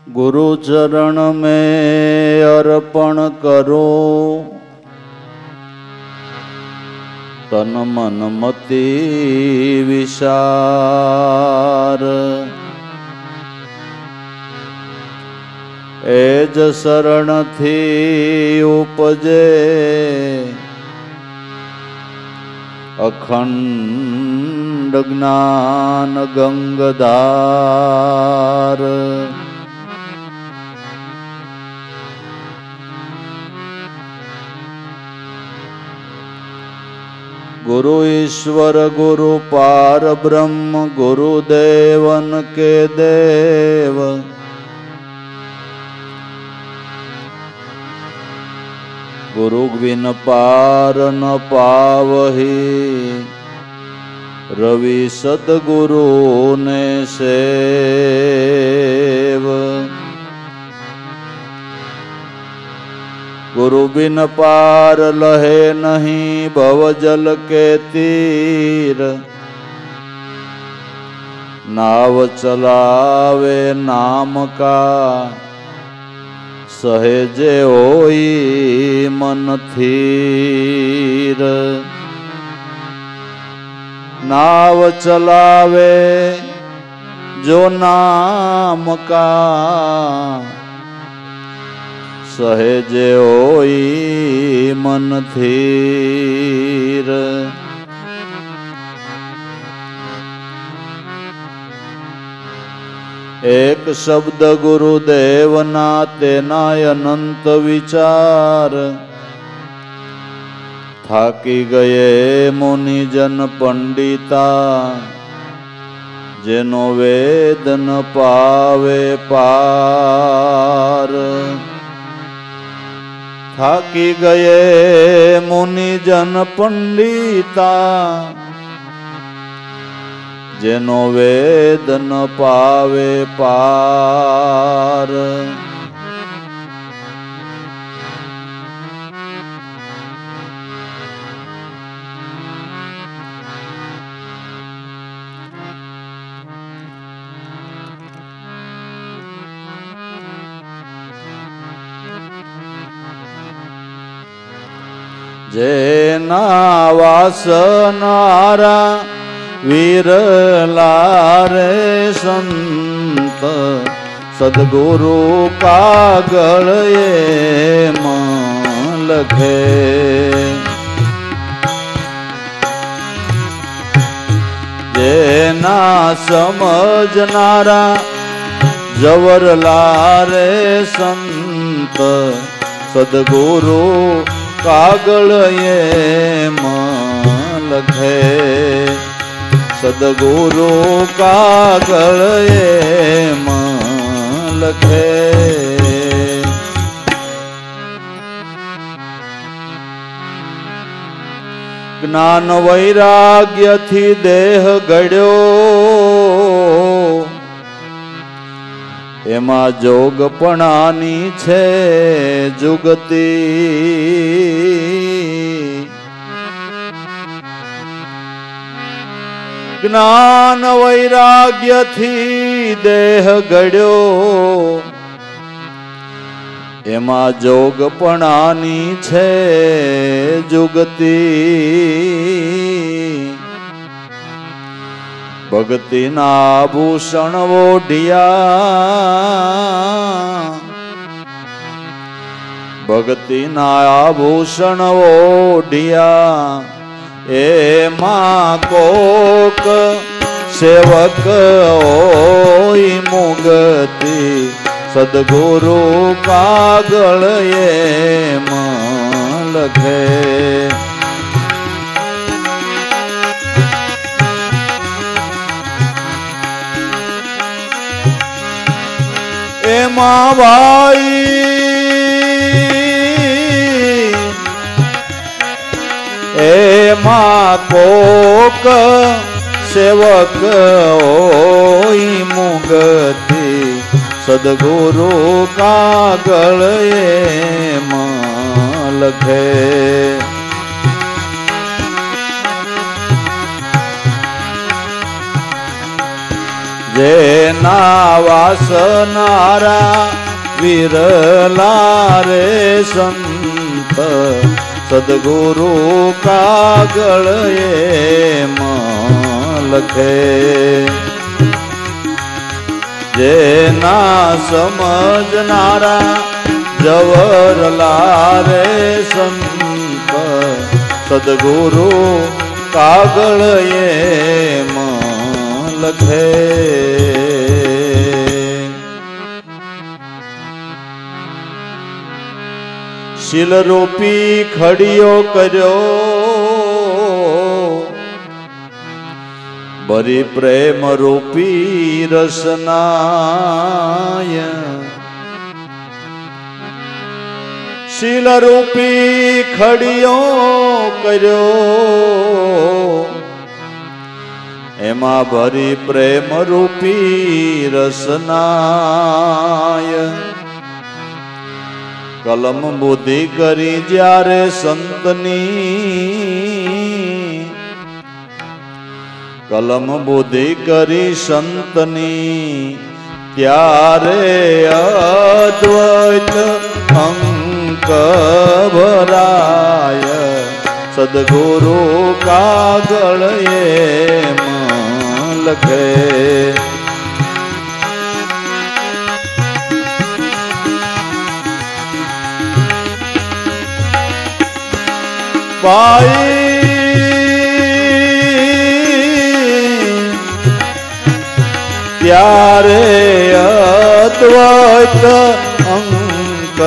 गुरु चरण में अर्पण करो तन मन मति विचार। एज शरण थी उपजे अखंड ज्ञान गंगधार। गुरु ईश्वर गुरु पार ब्रह्म गुरुदेवन के देव। गुरु बिन पार न पावही रवि सतगुरु ने सेव। गुरु बिन पार लहे नहीं भवजल के तीर। नाव चलावे नाम का सहेजे होई मन थीर। नाव चलावे जो नाम का सहेजे होई मन थीर। एक शब्द गुरुदेव ना तेना अनंत विचार। थाकी गए मुनिजन पंडिता जेनो वेद न पावे पार। थाकी गए मुनिजन पंडिता जेनो वेद न पावे पार। जेना वासनारा विरला रे संत सदगुरु कागल एमां लखे। जेना समझनारा जवरला रे संत सदगुरु कागल एमां लखे। सदगुरु कागल एमां लखे। ज्ञान वैराग्य थी देह गढ़्यो एमा जोगपणानी छे जुगती। ज्ञान वैराग्य थी देह गढ़्यो एमा जोगपणानी छे जुगती। भक्ति ना आभूषण ओढ़िया भक्ति ना आभूषण ओढ़िया एमां कोक सेवक होई मुगति। सदगुरु कागल एमां लखे। एमां भाई एमां कोक सेवक होई मुगति। सदगुरु कागल एमां लखे। જેના વાસનારા વિરલા રે સંત સદગુરુ કાગળ એમાં લખે જેના સમજનારા જવરલા રે સંત સદગુરુ કાગળ એમાં લખે શીલરૂપી ખડિયો કર્યો બરી પ્રેમ રૂપી રસનાય શીલરૂપી ખડિયો કર્યો એમાં ભરી પ્રેમ રૂપી રસનાય કલમ બુદ્ધિ કરી જ્યારે સંતની કલમ બુદ્ધિ કરી સંતની ત્યારે અદ્વૈત અંક ભરાય સદગુરુ કાગળ એમાં લખે ત્યારે અદ્વૈત અંક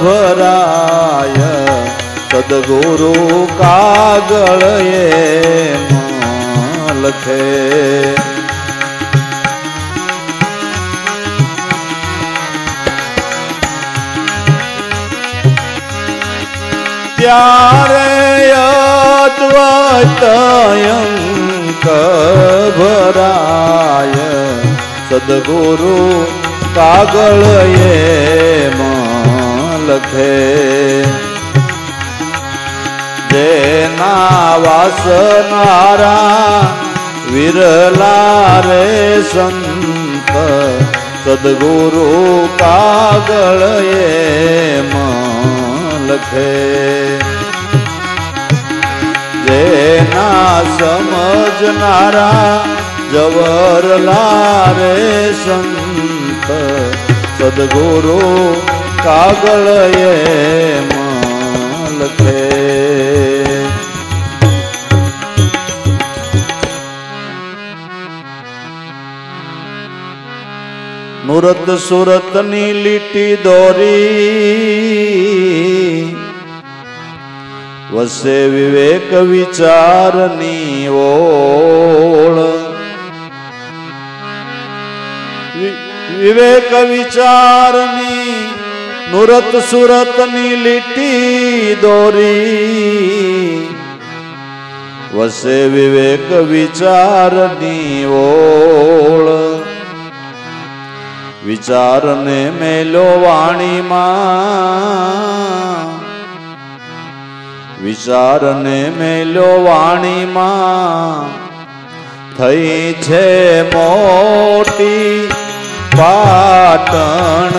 ભરાય સદગુરુ કાગળ એમાં લખે ત્યારે અદ્વૈત અંક ભરાય સદગુરુ કાગળ એમાં લખે જેના વાસનારા વિરલા રે સંત સદગુરુ કાગળ એમાં લખે જેના સમજનારા જવરલા રે સંત સદગુરુ કાગળ એમાં લખે નુરત સુરતની લીટી દોરી વસે વિવેક વિચારની ઓળ વિવેક વિચારની નુરત સુરતની લીટી દોરી વસે વિવેક વિચારની ઓળ વિચારને મેલો વાણીમાં વિચારને મેલો વાણીમાં થઈ છે મોટી પાટણ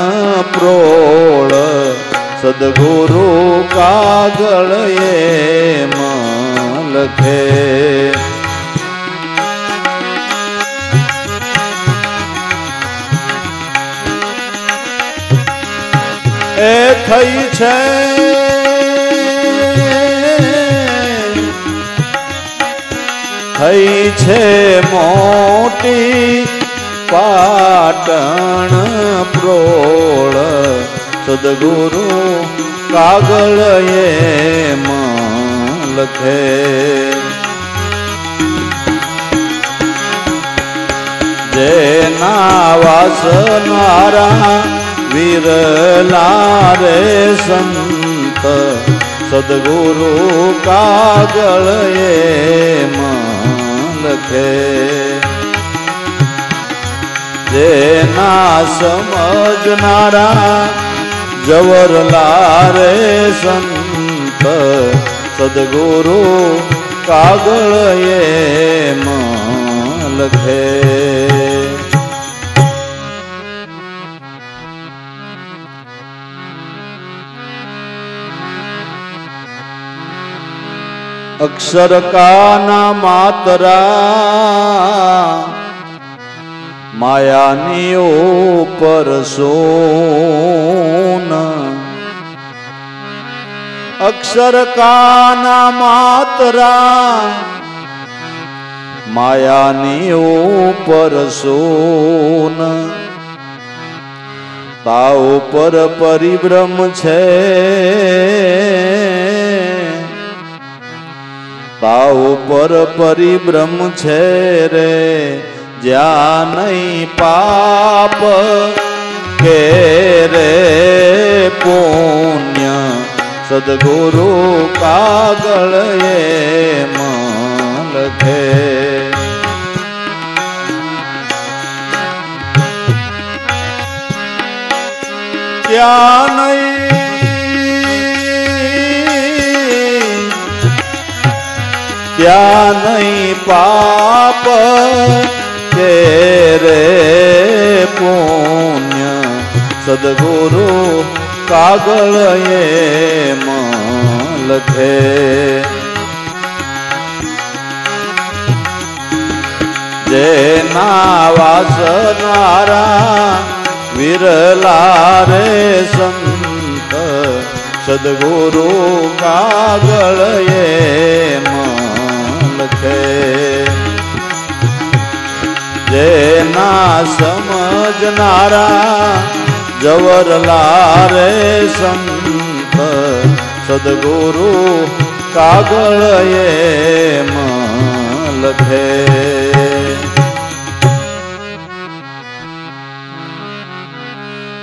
પ્રોળ સદગુરુ કાગળ એમાં લખે એ થઈ છે મોટી પાટણ પ્રોળ સદગુરુ કાગળ એમાં લખે જેના વાસનારા વિરલા રે સંત સદગુરુ કાગળ એમાં લખે જેના સમજનારા જવરલા રે સંત સદગુરુ કાગળ એમાં લખે अक्षर का ना मातरा मायानी ऊपर सोन अक्षर का ना मातरा मायानी ऊपर सोन ताऊ पर परिभ्रम छे ताऊ पर परिभ्रम छे रे ज्या नहीं पाप के रे पुण्य सदगुरु कागल ये लखे क्या नहीं पाप के रे पुण्य सदगुरु कागल ये लखे जेना वासनारा विरला रे संत सदगुरु कागल ये लखे जेना समझनारा जवरला रे संत सदगुरु कागल ये लखे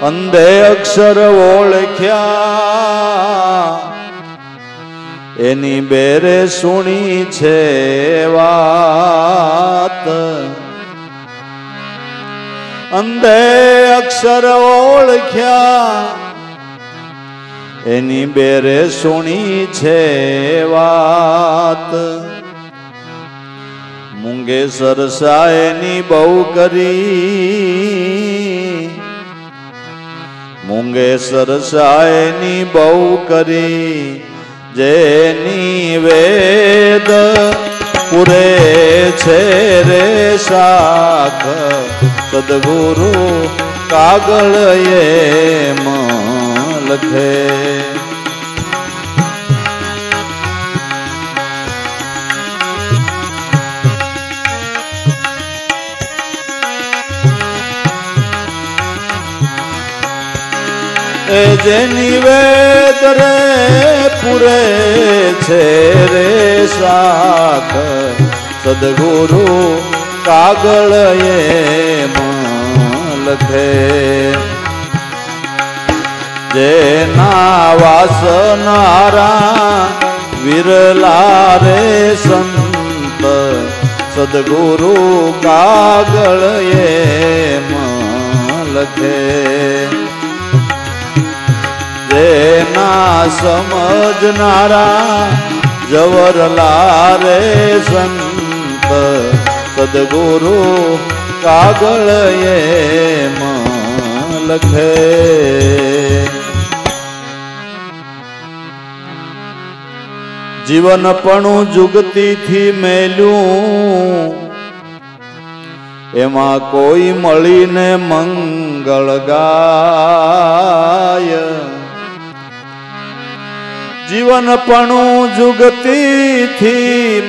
अंधे अक्षर ओळख्या एनी बेरे सुनी छे वात अंधे अक्षर ओळख्या एनी बेरे सुनी छे वात मूंगे सरसाएनी बहु करी मूंगे सरसाएनी बहु करी जेनी वेद पुरे छे रे शाख सदगुरु कागल ये लखे जेनी वेद रे पुरे छे रे शाख सदगुरु कागल ये लखे जेना वासनारा विरला रे संत सदगुरु कागल ये लखे जेना समझनारा जवरला रे संत सदगुरु कागल ये लखे जीवन पणु जुगती थी मेलू एमा कोई मळीने मंगल गाय जीवन पणु जुगती थी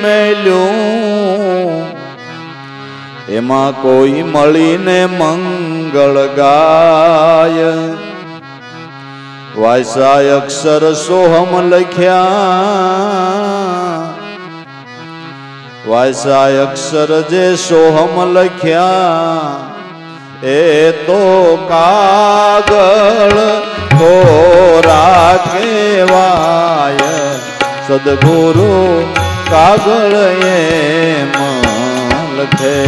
मेलू एमा कोई मळीने मंगल गाय वायसाय अक्षर सोहम लख्या वायसाय अक्षर जे सोहम लख्या ए तो कागल कोरा केवाय सदगुरु कागल ये लखे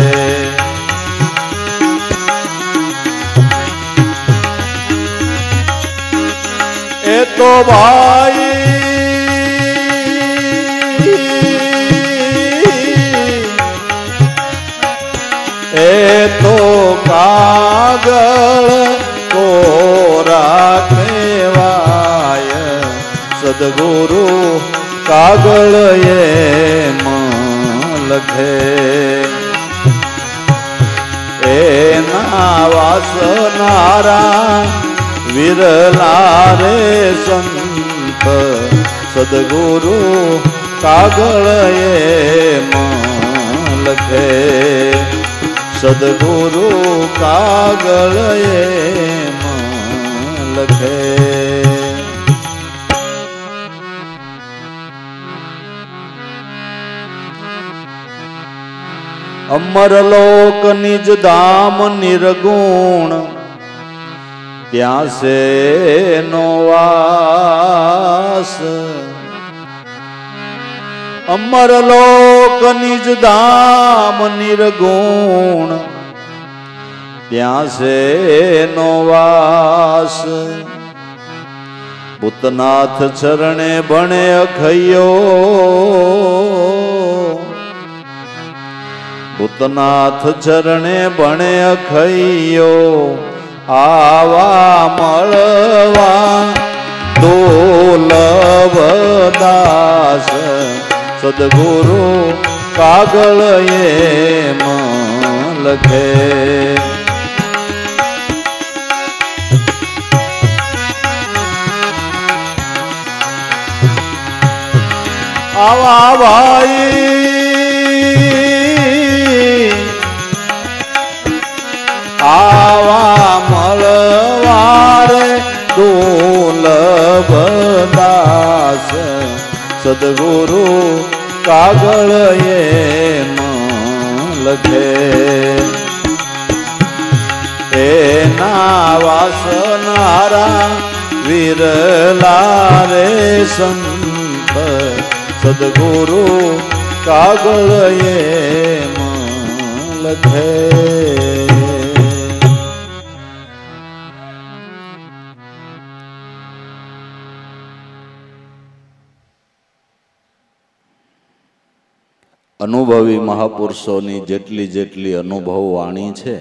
ए तो भाई ए तो कागल कोरा केवाय सदगुरु કાગળ એમાં લખે એના વાસનારા વિરલા રે સંત સદગુરુ કાગળ એમાં લખે સદગુરુ કાગળ એમાં લખે અમરલોક નિજ ધામ નિર્ગુણ ત્યાં સે નો વાસ અમરલોક નિજ ધામ નિર્ગુણ ત્યાં સે નો વાસ ભૂતનાથ ચરણે ભણે અખયો ભૂતનાથ ચરણે ભણે અખયો આવા મળવા દોલવદાસ સદગુરુ કાગળ એમાં લખે આવા ભાઈ આવા મળવારે દુર્લભદાસ સદગુરુ કાગળ એમાં લખે એના વાસનારા વિરલા રે સંત સદગુરુ કાગળ એમાં લખે અનુભવી મહાપુરુષોની જેટલી જેટલી અનુભવ વાણી છે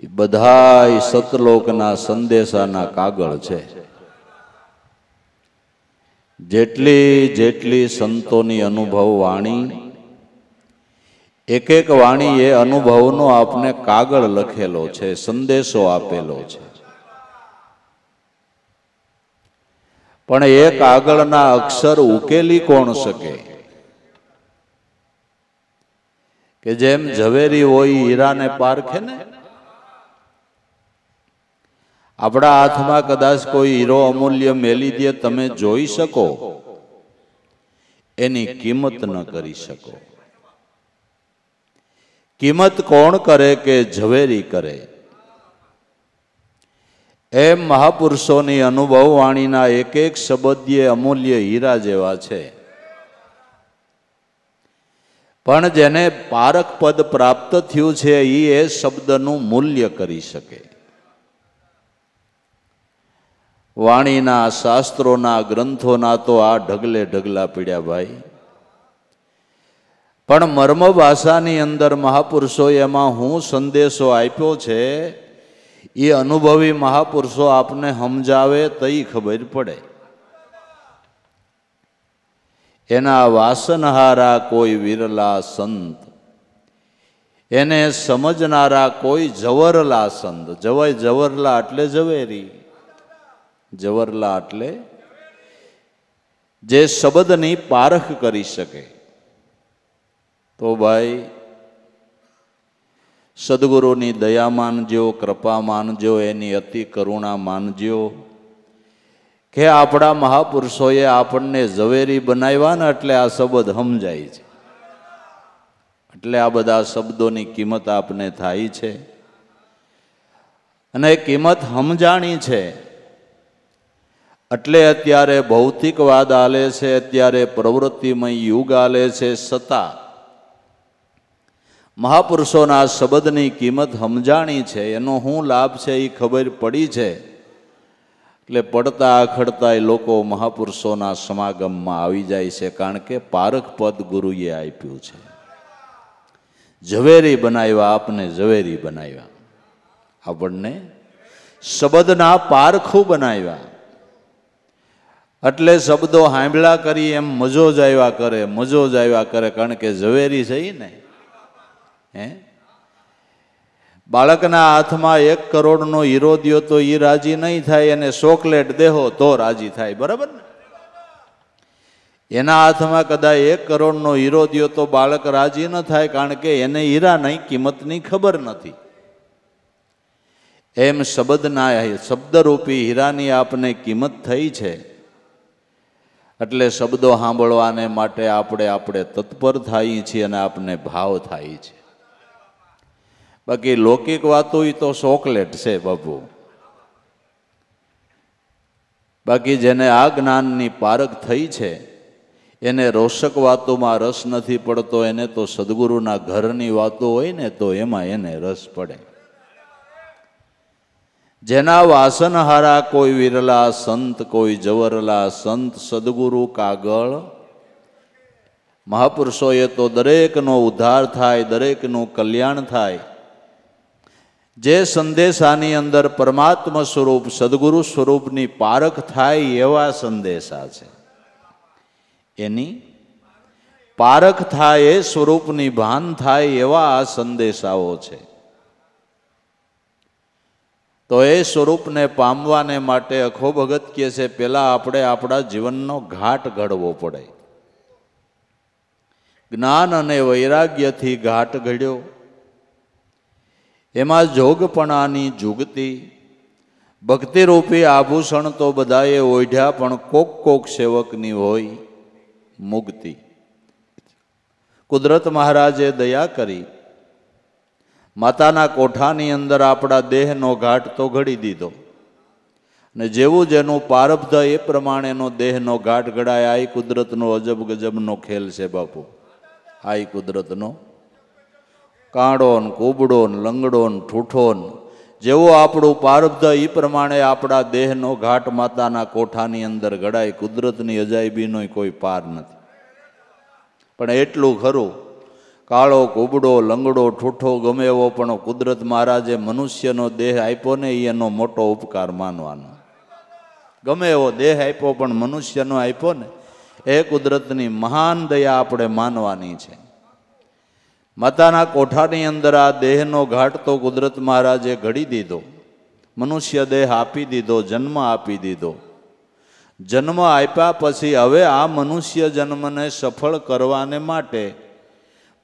એ બધાય સતલોકના સંદેશાના કાગળ છે. જેટલી જેટલી સંતોની અનુભવ વાણી એક એક વાણી એ અનુભવનો આપને કાગળ લખેલો છે, સંદેશો આપેલો છે. પણ એ કાગળના અક્ષર ઉકેલી કોણ શકે? કે જેમ ઝવેરી હોય હીરાને પારખે ને, આપણા હાથમાં કદાચ કોઈ હીરો અમૂલ્ય મેલી દે, તમે જોઈ શકો, એની કિંમત ન કરી શકો. કિંમત કોણ કરે? કે ઝવેરી કરે. એમ મહાપુરુષોની અનુભવ વાણીના એક એક શબ્દીય અમૂલ્ય હીરા જેવા છે. પણ જેને પારખ પદ પ્રાપ્ત થયું છે એ શબ્દનું મૂલ્ય કરી શકે. વાણીના શાસ્ત્રોના ગ્રંથોના તો આ ઢગલે ઢગલા પીડ્યા ભાઈ. પણ મર્મ ભાષાની અંદર મહાપુરુષોએ એમાં હું સંદેશો આપ્યો છે એ અનુભવી મહાપુરુષો આપને સમજાવે તઈ ખબર પડે. એના વાસનહારા કોઈ વિરલા સંત, એને સમજનારા કોઈ જવરલા સંત. જવરલા એટલે ઝવેરી, જવરલા એટલે જે શબ્દની પારખ કરી શકે. તો ભાઈ સદગુરુની દયા માનજો, કૃપા માનજો, એની અતિ કરુણા માનજો કે આપણા મહાપુરુષોએ આપણને ઝવેરી બનાવ્યા ને એટલે આ શબ્દ સમજાય છે. એટલે આ બધા શબ્દોની કિંમત આપને થાય છે અને કિંમત સમજાણી છે. એટલે અત્યારે ભૌતિકવાદ આલે છે, અત્યારે પ્રવૃત્તિમય યુગ આલે છે, છતાં મહાપુરુષોના શબ્દની કિંમત સમજાણી છે. એનો શું લાભ છે એ ખબર પડી છે. એટલે પડતા આખડતા એ લોકો મહાપુરુષોના સમાગમમાં આવી જાય છે, કારણ કે પારખ પદ ગુરુએ આપ્યું છે. ઝવેરી બનાવ્યા, આપને ઝવેરી બનાવ્યા, આપણને શબ્દના પારખું બનાવ્યા. એટલે શબ્દો હાંભળા કરી એમ મજો જ આવ્યા કરે, મજો જ આવ્યા કરે, કારણ કે ઝવેરી છે ઈ ને. હે, બાળકના હાથમાં 1 કરોડનો હીરો દ્યો તો એ રાજી નહીં થાય, એને ચોકલેટ દેહો તો રાજી થાય, બરાબર ને? એના હાથમાં કદાચ 1 કરોડનો હીરો દ્યો તો બાળક રાજી ન થાય, કારણ કે એને હીરાની કિંમતની ખબર નથી. એમ શબ્દરૂપી હીરાની આપને કિંમત થઈ છે, એટલે શબ્દો સાંભળવાને માટે આપણે તત્પર થઈએ છીએ અને આપને ભાવ થાય છે. બાકી લૌકિક વાતો એ તો ચોકલેટ છે બાપુ. બાકી જેને આ જ્ઞાનની પારખ થઈ છે એને રોષક વાતોમાં રસ નથી પડતો, એને તો સદગુરુના ઘરની વાતો હોય ને તો એમાં એને રસ પડે. જેના વાસનહારા કોઈ વિરલા સંત, કોઈ જવરલા સંત, સદગુરુ કાગળ. મહાપુરુષોએ તો દરેકનો ઉદ્ધાર થાય, દરેકનું કલ્યાણ થાય. જે સંદેશાની અંદર પરમાત્મા સ્વરૂપ સદગુરુ સ્વરૂપની પારખ થાય એવા સંદેશા છે. એની પારખ થાય, એ સ્વરૂપની ભાન થાય એવા આ સંદેશાઓ છે. તો એ સ્વરૂપને પામવાને માટે અખો ભગત કહે છે, પહેલા આપણે આપણા જીવનનો ઘાટ ઘડવો પડે. જ્ઞાન અને વૈરાગ્યથી ઘાટ ઘડ્યો, એમાં જોગપણાની જુગતી. ભક્તિરૂપી આભૂષણ તો બધાએ ઓઢ્યા, પણ કોક સેવકની હોય મુક્તિ. કુદરત મહારાજે દયા કરી, માતાના કોઠાની અંદર આપણા દેહનો ઘાટ તો ઘડી દીધો, ને જેવું જેનું પારબ્ધ એ પ્રમાણેનો દેહનો ઘાટ ઘડાય. આ કુદરતનો અજબ ગજબનો ખેલ છે બાપુ. આ કુદરતનો કાંડો ને કૂબડો ને લંગડો ને ઠૂઠો ને જેવું આપણું પારબ્ધ એ પ્રમાણે આપણા દેહનો ઘાટ માતાના કોઠાની અંદર ઘડાય. કુદરતની અજાયબીનો કોઈ પાર નથી. પણ એટલું ખરું, કાળો કૂબડો લંગડો ઠૂઠો ગમે એવો પણ કુદરત મહારાજે મનુષ્યનો દેહ આપ્યો ને એનો મોટો ઉપકાર માનવાનો. ગમે એવો દેહ આપ્યો પણ મનુષ્યનો આપ્યો ને એ કુદરતની મહાન દયા આપણે માનવાની છે. માતાના કોઠાની અંદર આ દેહનો ઘાટ તો કુદરત મહારાજે ઘડી દીધો, મનુષ્ય દેહ આપી દીધો, જન્મ આપી દીધો. જન્મ આપ્યા પછી હવે આ મનુષ્ય જન્મને સફળ કરવાને માટે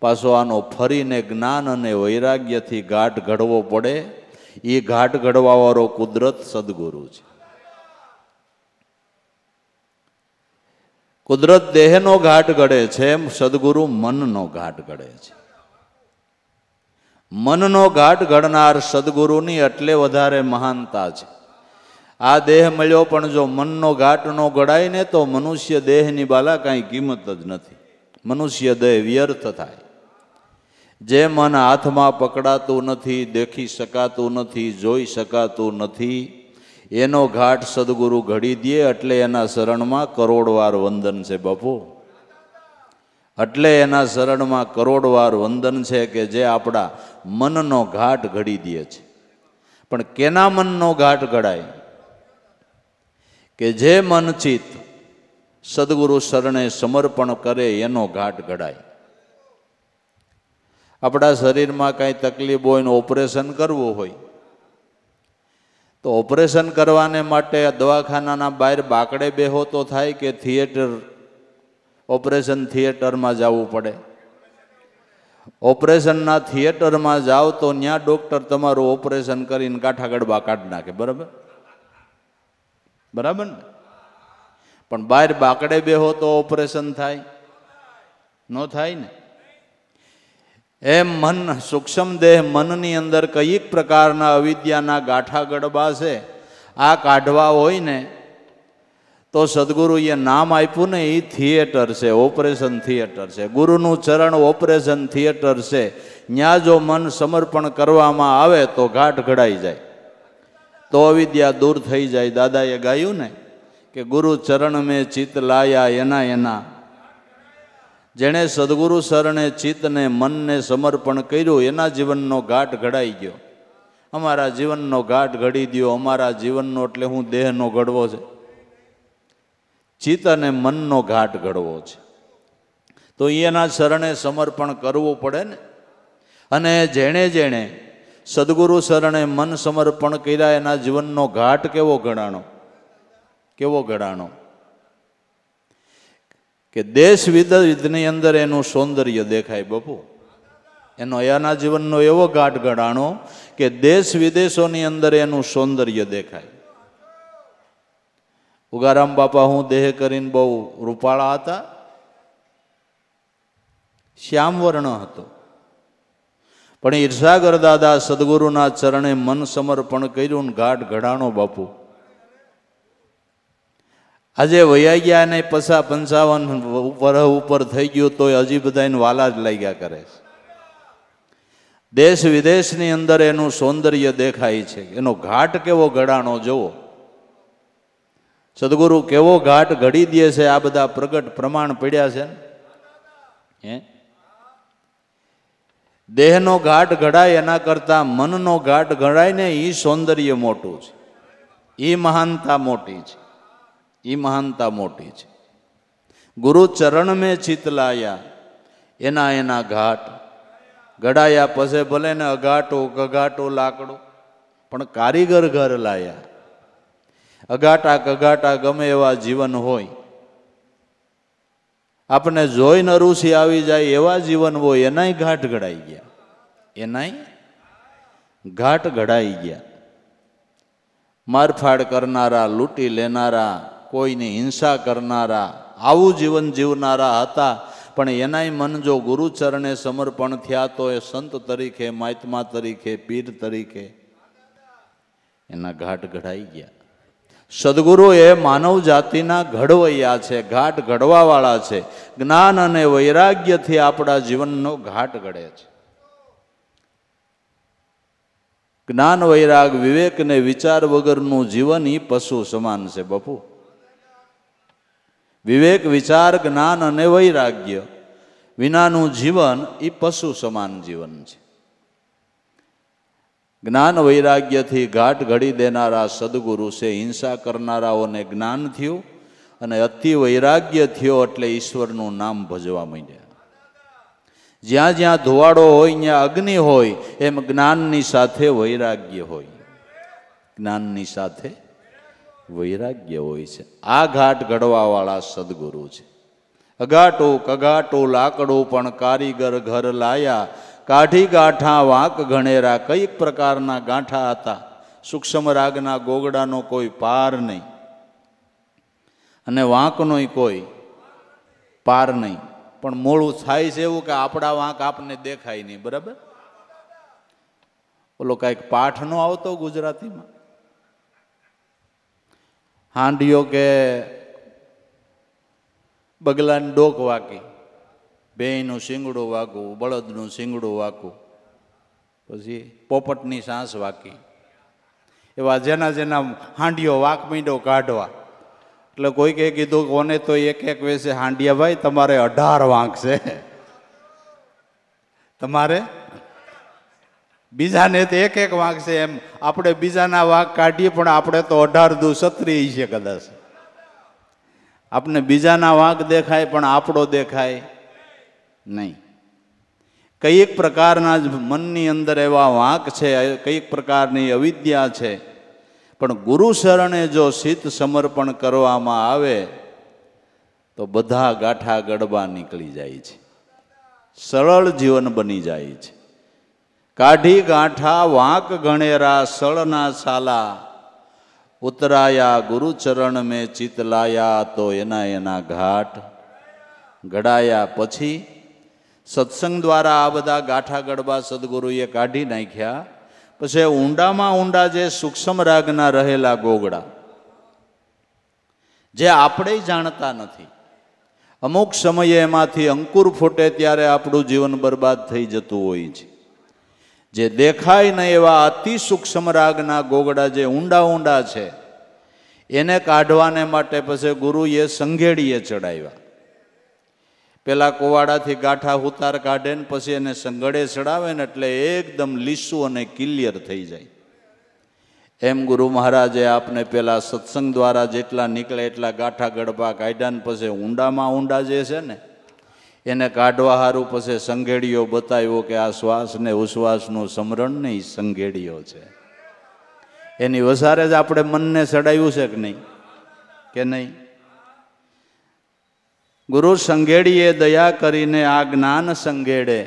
પાછો આનો ફરીને જ્ઞાન અને વૈરાગ્યથી ઘાટ ઘડવો પડે. એ ઘાટ ઘડવાવાળો કુદરત સદગુરુ છે. કુદરત દેહનો ઘાટ ઘડે છે, એમ સદગુરુ મનનો ઘાટ ઘડે છે. મનનો ઘાટ ઘડનાર સદગુરુની એટલે વધારે મહાનતા છે. આ દેહ મળ્યો પણ જો મનનો ઘાટ ન ઘડાય ને તો મનુષ્ય દેહની બાલા કાંઈ કિંમત જ નથી. મનુષ્ય દેહ વ્યર્થ થાય. જે મન હાથમાં પકડાતું નથી, દેખી શકાતું નથી, જોઈ શકાતું નથી, એનો ઘાટ સદગુરુ ઘડી દે એટલે એના શરણમાં કરોડવાર વંદન છે બાપુ. એટલે એના શરણમાં કરોડવાર વંદન છે કે જે આપણા મનનો ઘાટ ઘડી દે છે. પણ કેના મનનો ઘાટ ઘડાય? કે જે મન ચિત્ત સદગુરુ શરણે સમર્પણ કરે એનો ઘાટ ઘડાય. આપણા શરીરમાં કાંઈ તકલીફ હોય ને ઓપરેશન કરવું હોય તો ઓપરેશન કરવાને માટે દવાખાનાના બહાર બાકડે બેહો તો થાય કે ઓપરેશન થિયેટરમાં જવું પડે? ઓપરેશનના થિયેટરમાં જાઓ તો ત્યાં ડૉક્ટર તમારું ઓપરેશન કરીને કાંઠા ગડબા કાઢી નાખે, બરાબર બરાબર ને? પણ બહાર બાકડે બેહો તો ઓપરેશન થાય? ન થાય ને. એમ મન, સૂક્ષ્મ દેહ મનની અંદર કઈક પ્રકારના અવિદ્યાના ગાંઠા ગડબા છે, આ કાઢવા હોય ને તો સદગુરુએ નામ આપ્યું ને એ થિયેટર છે, ઓપરેશન થિયેટર છે. ગુરુનું ચરણ ઓપરેશન થિયેટર છે. ત્યાં જો મન સમર્પણ કરવામાં આવે તો ઘાટ ઘડાઈ જાય, તો અવિદ્યા દૂર થઈ જાય. દાદાએ ગાયું ને કે ગુરુ ચરણ મેં ચિત્ત લાયા એના એના. જેણે સદગુરુ શરણે ચિત્તને મનને સમર્પણ કર્યું એના જીવનનો ઘાટ ઘડાઈ ગયો. અમારા જીવનનો ઘાટ ઘડી દો. અમારા જીવનનો એટલે હું દેહનો ઘડવો છે? ચિત્ત અને મનનો ઘાટ ઘડવો છે. તો એના શરણે સમર્પણ કરવું પડે ને. અને જેણે જેણે સદગુરુ શરણે મન સમર્પણ કર્યા એના જીવનનો ઘાટ કેવો ઘડાણો કે દેશ વિદેશની અંદર એનું સૌંદર્ય દેખાય બાપુ. એના જીવનનો એવો ઘાટ ઘડાણો કે દેશ વિદેશોની અંદર એનું સૌંદર્ય દેખાય. ઉગારામ બાપા હું દેહ કરીને બહુ રૂપાળા હતા, શ્યામવર્ણ હતો, પણ ઈર્ષાગર દાદા સદગુરુના ચરણે મન સમર્પણ કર્યું, ઘાટ ઘડાણો બાપુ. આજે વૈયા ગયા ને 55 વર્ષ ઉપર થઈ ગયું તોય હજી બધાને વાલા જ લાગ્યા કરે છે. દેશ વિદેશની અંદર એનું સૌંદર્ય દેખાય છે. એનો ઘાટ કેવો ઘડાણો જોવો. સદગુરુ કેવો ઘાટ ઘડી દે છે. આ બધા પ્રગટ પ્રમાણ પડ્યા છે ને. દેહનો ઘાટ ઘડાય એના કરતા મનનો ઘાટ ઘડાય ને એ સૌંદર્ય મોટું છે, એ મહાનતા મોટી છે, એ મહાનતા મોટી છે. ગુરુ ચરણ મેં ચિત લાયા, એના ઘાટ ઘડાયા. પછી ભલે ને અઘાટો કઘાટો લાકડો, પણ કારીગર ઘર લાયા. અઘાટા કઘાટા ગમે એવા જીવન હોય, આપણે જોઈને અરુસી આવી જાય એવા જીવન હોય, એનાય ઘાટ ઘડાઈ ગયા, એનાય ઘાટ ઘડાઈ ગયા. મારફાડ કરનારા, લૂંટી લેનારા, કોઈની હિંસા કરનારા, આવું જીવન જીવનારા હતા. પણ એનાય મન જો ગુરુચરણે સમર્પણ થયા તો એ સંત તરીકે, મહાત્મા તરીકે, પીર તરીકે એના ઘાટ ઘડાઈ ગયા. સદગુરુ એ માનવ જાતિના ઘડવૈયા છે, ઘાટ ઘડવાવાળા છે. જ્ઞાન અને વૈરાગ્યથી આપણા જીવનનો ઘાટ ઘડે છે. જ્ઞાન વૈરાગ વિવેક ને વિચાર વગરનું જીવન એ પશુ સમાન છે બાપુ. વિવેક વિચાર જ્ઞાન અને વૈરાગ્ય વિનાનું જીવન એ પશુ સમાન જીવન છે. જ્ઞાન વૈરાગ્યથી ઘાટ ઘડી દેનારા સદગુરુ છે. હિંસા કરનારાઓને જ્ઞાન થયું અને અતિ વૈરાગ્ય થયો એટલે ઈશ્વરનું નામ ભજવા માંડ્યા. જ્યાં જ્યાં ધુવાડો હોય ત્યાં અગ્નિ હોય, એમ જ્ઞાનની સાથે વૈરાગ્ય હોય, જ્ઞાનની સાથે વૈરાગ્ય હોય છે. આ ઘાટ ઘડવાવાળા સદગુરુ છે. અઘાટું કઘાટું લાકડું પણ કારીગર ઘર લાયા. કાઢી ગાંઠા વાંક ગણેરા. કઈક પ્રકારના ગાંઠા હતા. સૂક્ષ્મ રાગના ગોગડાનો કોઈ પાર નહીં અને વાંકનો કોઈ પાર નહીં. પણ મોડું થાય છે એવું કે આપણા વાંક આપને દેખાય નહીં. બરાબર? ઓલો કાંઈક પાઠ નો આવતો ગુજરાતીમાં, હાંડિયો કે બગલાની ડોક વાકી, ભેંનું શીંગડું વાગવું, બળદનું શીંગડું વાગવું, પછી પોપટની સાંસ વાકી, એવા જેના જેના હાંડિયો વાક મીંડો કાઢવા. એટલે કોઈકે કીધું કોને તો એક એક વેસે હાંડિયા ભાઈ તમારે 18 વાંક છે, તમારે બીજાને તો એક એક વાંક છે. એમ આપણે બીજાના વાંક કાઢીએ પણ આપણે તો 18 દુ 36 છે કદાચ. આપણે બીજાના વાંક દેખાય પણ આપણો દેખાય નહીં. કઈક પ્રકારના મનની અંદર એવા વાંક છે, કઈક પ્રકારની અવિદ્યા છે. પણ ગુરુ શરણે જો શીત સમર્પણ કરવામાં આવે તો બધા ગાંઠા ગડબા નીકળી જાય છે, સરળ જીવન બની જાય છે. કાઢી ગાંઠા વાંક ગણેરા, સળના સાલા ઉતરાયા. ગુરુચરણ મેં ચિત લાયા, તો એના ઘાટ ઘડાયા. પછી સત્સંગ દ્વારા આ બધા ગાંઠા ગડબા સદગુરુએ કાઢી નાખ્યા. પછી ઊંડામાં ઊંડા જે સૂક્ષ્મ રાગના રહેલા ગોગડા, જે આપણે જાણતા નથી, અમુક સમયે એમાંથી અંકુર ફૂટે ત્યારે આપણું જીવન બરબાદ થઈ જતું હોય છે. જે દેખાય નહીં એવા અતિ સૂક્ષ્મ રાગના ગોગડા જે ઊંડા ઊંડા છે, એને કાઢવાને માટે પછી ગુરુએ સંઘેડીએ ચડાવ્યા. પેલા કુવાડાથી ગાંઠા ઉતાર કાઢે ને પછી એને સંઘડે ચડાવે ને એટલે એકદમ લીસું અને ક્લિયર થઈ જાય. એમ ગુરુ મહારાજે આપને પેલા સત્સંગ દ્વારા જેટલા નીકળે એટલા ગાંઠા ગડપા કાઢ્યા ને પછી ઊંડામાં ઊંડા જે છે ને એને કાઢવા હારું પછી સંઘેડીઓ બતાવ્યો કે આ શ્વાસ ને ઉશ્વાસનું સમરણ નહીં સંઘેડીઓ છે. એની વસારે જ આપણે મનને ચડાવ્યું છે કે નહીં? કે નહીં? ગુરુ સંઘેડીએ દયા કરીને આ જ્ઞાન સંઘેડે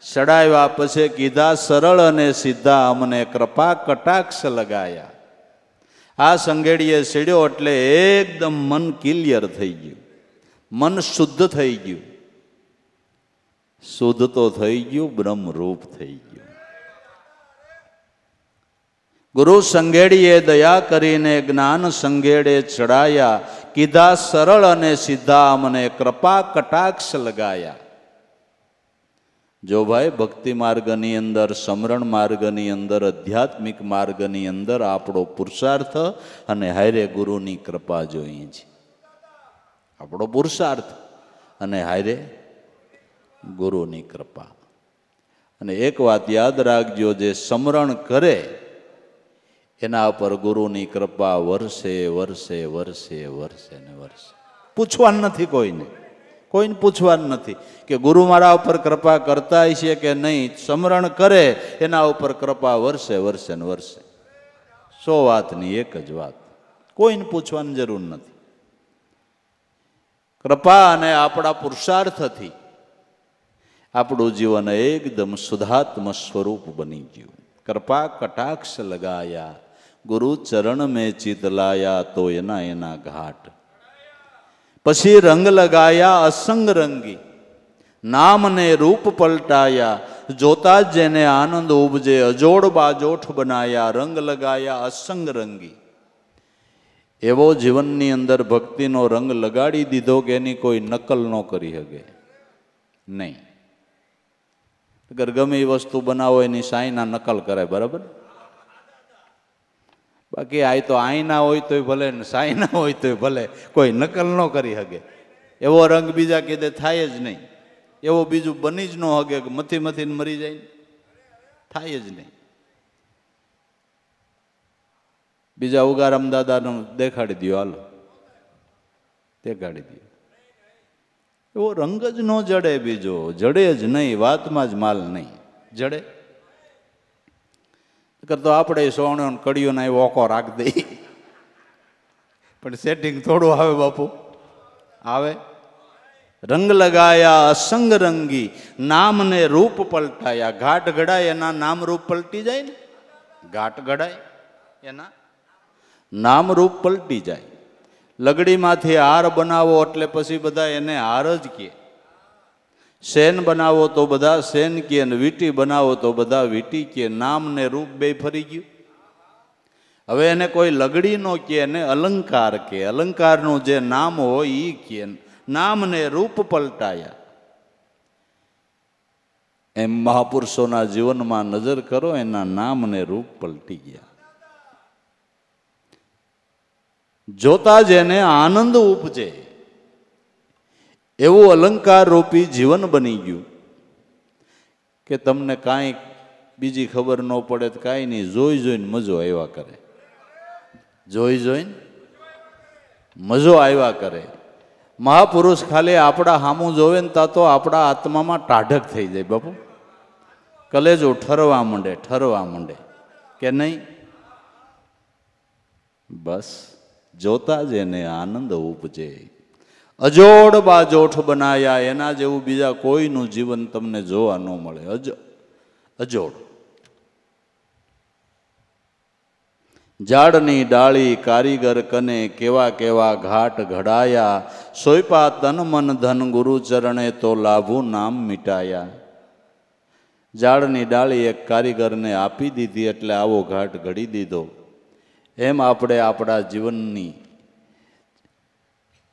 ચડાવ્યા પછી કીધા સરળ અને સીધા અમને કૃપા કટાક્ષ લગાયા. આ સંઘેડીએ સીડ્યો એટલે એકદમ મન ક્લિયર થઈ ગયું, મન શુદ્ધ થઈ ગયું. શુદ્ધ તો થઈ ગયું, બ્રહ્મરૂપ થઈ ગયું. ગુરુ સંઘેડીએ દયા કરીને જ્ઞાન સંઘેડે ચડાયા, કીધા સરળ અને સીધા અમને કૃપા કટાક્ષ લગાયા. જો ભાઈ ભક્તિ માર્ગની અંદર, સમરણ માર્ગની અંદર, આધ્યાત્મિક માર્ગની અંદર આપણો પુરુષાર્થ અને હારે ગુરુની કૃપા જોઈએ છે. આપણો પુરુષાર્થ અને હારે ગુરુની કૃપા. અને એક વાત યાદ રાખજો, જે સમરણ કરે એના પર ગુરુની કૃપા વર્ષે વર્ષે વર્ષે વર્ષે ને વર્ષે. પૂછવાનું નથી કોઈને, કોઈને પૂછવાનું નથી કે ગુરુ મારા ઉપર કૃપા કરતા છે કે નહીં. સમરણ કરે એના ઉપર કૃપા વર્ષે વર્ષે ને વર્ષે. 100 વાતની એક જ વાત, કોઈને પૂછવાની જરૂર નથી. કૃપા અને આપણા પુરુષાર્થથી આપણું જીવન એકદમ શુદ્ધાત્મ સ્વરૂપ બની ગયું. કૃપા કટાક્ષ લગાયા, ગુરુ ચરણ મેં ચિત લાયા, તો એના એના ઘાટ. પછી રંગ લગાયા અસંગ રંગી, નામ ને રૂપ પલટાયા, જોતા જ જેને આનંદ ઉપજે, અજોડ બાજોઠ બનાયા. રંગ લગાયા અસંગ રંગી. એવો જીવનની અંદર ભક્તિનો રંગ લગાડી દીધો કે એની કોઈ નકલ ન કરી શકે નહીં. અગર ગમે એ વસ્તુ બનાવો એની સાઈના નકલ કરે, બરાબર? બાકી આ તો આઈના હોય તોય ભલે ને સાઈના હોય તોય ભલે, કોઈ નકલ ન કરી શકે. એવો રંગ બીજા કીધે થાય જ નહીં. એવો બીજું બની જ ન શકે કે મથી મથીને મરી જાય, થાય જ નહીં. બીજા ઉગારામ દાદાનું દેખાડી દો, હાલો દેખાડી દો. એવો રંગ જ ન જડે, બીજો જડે જ નહીં, વાતમાં જ માલ નહીં જડે. કરતો આપણે સોનો કડીઓ ના ઓકો રાખ દઈ, પણ સેટિંગ થોડું આવે બાપુ, આવે. રંગ લગાયા અસંગ રંગી, નામ ને રૂપ પલટાયા. ઘાટ ઘડાય એના નામ રૂપ પલટી જાય ને, ઘાટ ઘડાય એના નામ રૂપ પલટી જાય. લગડીમાંથી હાર બનાવો એટલે પછી બધા એને હાર જ કહે. શેન બનાવો તો બધા શેન કહે, ને વીટી બનાવો તો બધા વીટી કહે. નામ ને રૂપ બે ફરી ગયું. હવે એને કોઈ લગડી નો કહે, એને અલંકાર કહે. અલંકારનું જે નામ હોય એ કહે. નામ ને રૂપ પલટાયા. એમ મહાપુરુષોના જીવનમાં નજર કરો, એના નામ ને રૂપ પલટી ગયા. જોતા જેને આનંદ ઉપજે એવું અલંકાર રૂપી જીવન બની ગયું કે તમને કાંઈ બીજી ખબર ન પડે તો કાંઈ નહીં, જોઈ જોઈને મજો આવ્યા કરે. જોઈ જોઈને મજો આવ્યા કરે. મહાપુરુષ ખાલી આપણા સામું જોવે ને તા તો આપણા આત્મામાં ટાઢક થઈ જાય બાપુ. કલેજો ઠરવા માંડે, ઠરવા માંડે કે નહીં. બસ જોતા જ એને આનંદ ઉપજે. અજોડ બાજોઠ બનાયા. એના જેવું બીજા કોઈનું જીવન તમને જોવા ન મળે. અજોડ. ઝાડની ડાળી કારીગર કને કેવા કેવા ઘાટ ઘડાયા. સોયપા તન મન ધન ગુરુ ચરણે તો લાભુ નામ મિટાયા. ઝાડની ડાળી એક કારીગરને આપી દીધી એટલે આવો ઘાટ ઘડી દીધો. એમ આપણે આપણા જીવનની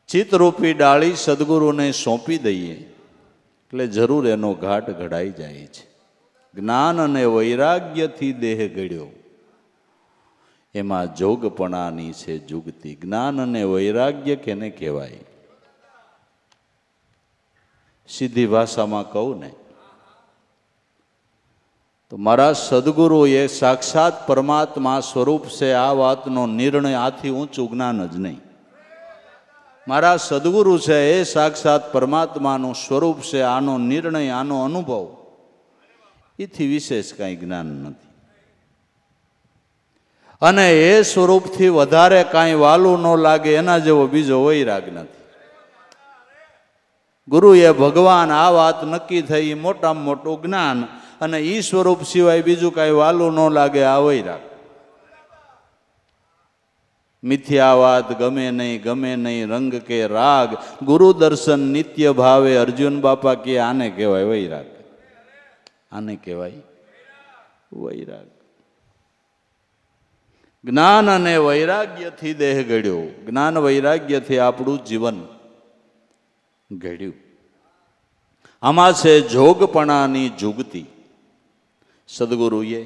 ચિત્તરૂપી ડાળી સદગુરુને સોંપી દઈએ એટલે જરૂર એનો ઘાટ ઘડાઈ જાય છે. જ્ઞાન અને વૈરાગ્યથી દેહ ઘડ્યો, એમાં જોગપણાની છે જુગતી. જ્ઞાન અને વૈરાગ્ય કેને કહેવાય? સીધી ભાષામાં કહું ને તો મારા સદગુરુ એ સાક્ષાત પરમાત્મા સ્વરૂપ છે આ વાતનો નિર્ણય આથી ઊંચું જ્ઞાન જ નહીં. મારા સદગુરુ છે એ સાક્ષાત પરમાત્માનું સ્વરૂપ છે, આનો નિર્ણય, આનો અનુભવ, એથી વિશેષ કાંઈ જ્ઞાન નથી. અને એ સ્વરૂપથી વધારે કાંઈ વાલું ન લાગે એના જેવો બીજો વૈરાગ નથી. ગુરુએ ભગવાન આ વાત નક્કી થઈ, મોટામાં મોટું જ્ઞાન, અને ઈ સ્વરૂપ સિવાય બીજું કાંઈ વાલું ન લાગે આ વૈરાગ. મિથ્યા વાત ગમે નહીં રંગ કે રાગ, ગુરુ દર્શન નિત્ય ભાવે, અર્જુન બાપા કે આને કહેવાય વૈરાગ. આને કહેવાય વૈરાગ. જ્ઞાન અને વૈરાગ્યથી દેહ ઘડ્યો, જ્ઞાન વૈરાગ્યથી આપણું જીવન ઘડ્યું. આમાં છે જોગપણાની જુગતી. સદગુરુએ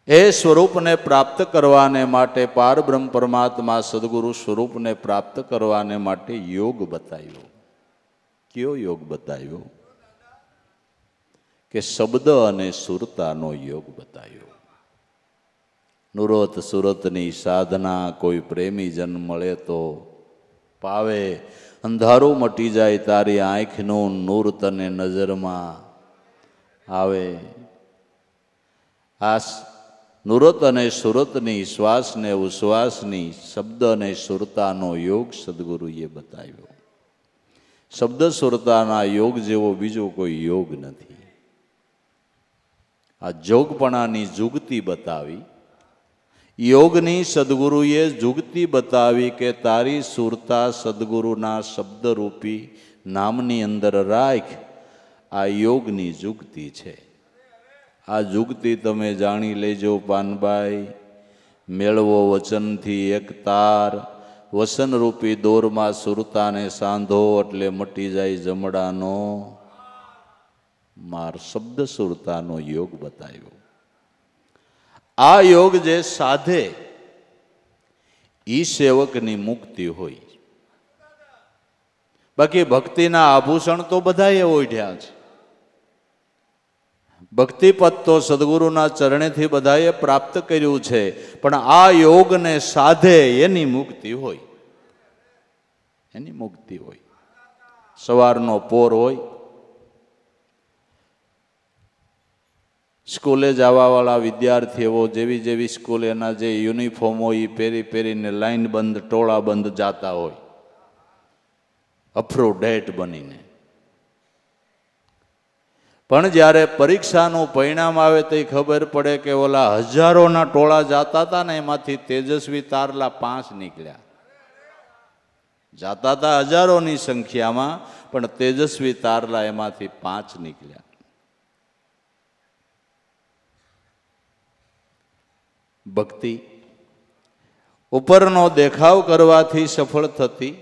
એ સ્વરૂપને પ્રાપ્ત કરવાને માટે, પારબ્રહ્મ પરમાત્મા સદગુરુ સ્વરૂપને પ્રાપ્ત કરવાને માટે યોગ બતાવ્યો. કયો યોગ બતાવ્યો? કે શબ્દ અને સુરતાનો યોગ બતાવ્યો. નુરત સુરતની સાધના કોઈ પ્રેમી જન મળે તો પાવે, અંધારું મટી જાય તારી આંખનું નૂર તને નજરમાં આવે. આ નુરત અને સુરતની, શ્વાસને ઉશ્વાસની, શબ્દ અને સુરતાનો યોગ સદગુરુએ બતાવ્યો. શબ્દ સુરતાના યોગ જેવો બીજો કોઈ યોગ નથી. આ જોગપણાની જુગતી બતાવી. યોગની સદગુરુએ જુગતી બતાવી કે તારી સુરતા સદગુરુના શબ્દરૂપી નામની અંદર રાખ. આ યોગની જુગતી છે. આ જુગતી તમે જાણી લેજો પાનભાઈ. મેળવો વચનથી એક તાર, વસનરૂપી દોરમાં સુરતાને સાંધો એટલે મટી જાય જમડાનો માર. શબ્દ સુરતાનો યોગ બતાવ્યો. આ યોગ જે સાધે ઈ સેવકની મુક્તિ હોય. બાકી ભક્તિના આભૂષણ તો બધાએ ઓઢ્યા છે. ભક્તિપદ તો સદગુરુના ચરણેથી બધાએ પ્રાપ્ત કર્યું છે, પણ આ યોગને સાધે એની મુક્તિ હોય. એની મુક્તિ હોય. સવારનો પોર હોય, સ્કૂલે જવાવાળા વિદ્યાર્થીઓ જેવી જેવી સ્કૂલ એના જે યુનિફોર્મ હોય એ પહેરી પહેરીને લાઈન બંધ, ટોળા બંધ જાતા હોય, અફરો ડેટ બનીને. પણ જ્યારે પરીક્ષાનું પરિણામ આવે તો ખબર પડે કે ઓલા હજારોના ટોળા જાતા હતા ને એમાંથી તેજસ્વી તારલા 5 નીકળ્યા. જાતા હતા હજારોની સંખ્યામાં, પણ તેજસ્વી તારલા એમાંથી 5 નીકળ્યા. ભક્તિ ઉપરનો દેખાવ કરવાથી સફળ થતી.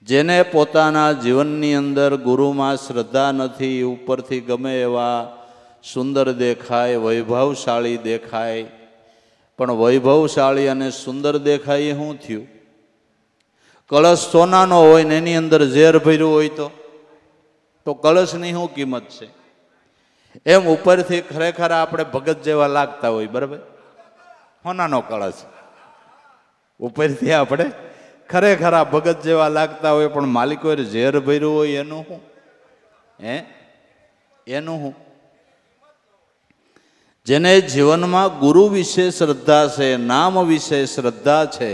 જેને પોતાના જીવનની અંદર ગુરુમાં શ્રદ્ધા નથી, ઉપરથી ગમે એવા સુંદર દેખાય, વૈભવશાળી દેખાય, પણ વૈભવશાળી અને સુંદર દેખાય એ શું થયું? કળશ સોનાનો હોય ને એની અંદર ઝેર ભર્યું હોય તો કળશની શું કિંમત છે? એમ ઉપરથી ખરેખર આપણે ભગત જેવા લાગતા હોય, બરાબર? સોનાનો કળશ ઉપરથી આપણે ખરેખર આ ભગત જેવા લાગતા હોય, પણ માલિકોએ ઝેર ભર્યું હોય એનું શું? એનું શું? જેને જીવનમાં ગુરુ વિશે શ્રદ્ધા છે, નામ વિશે શ્રદ્ધા છે,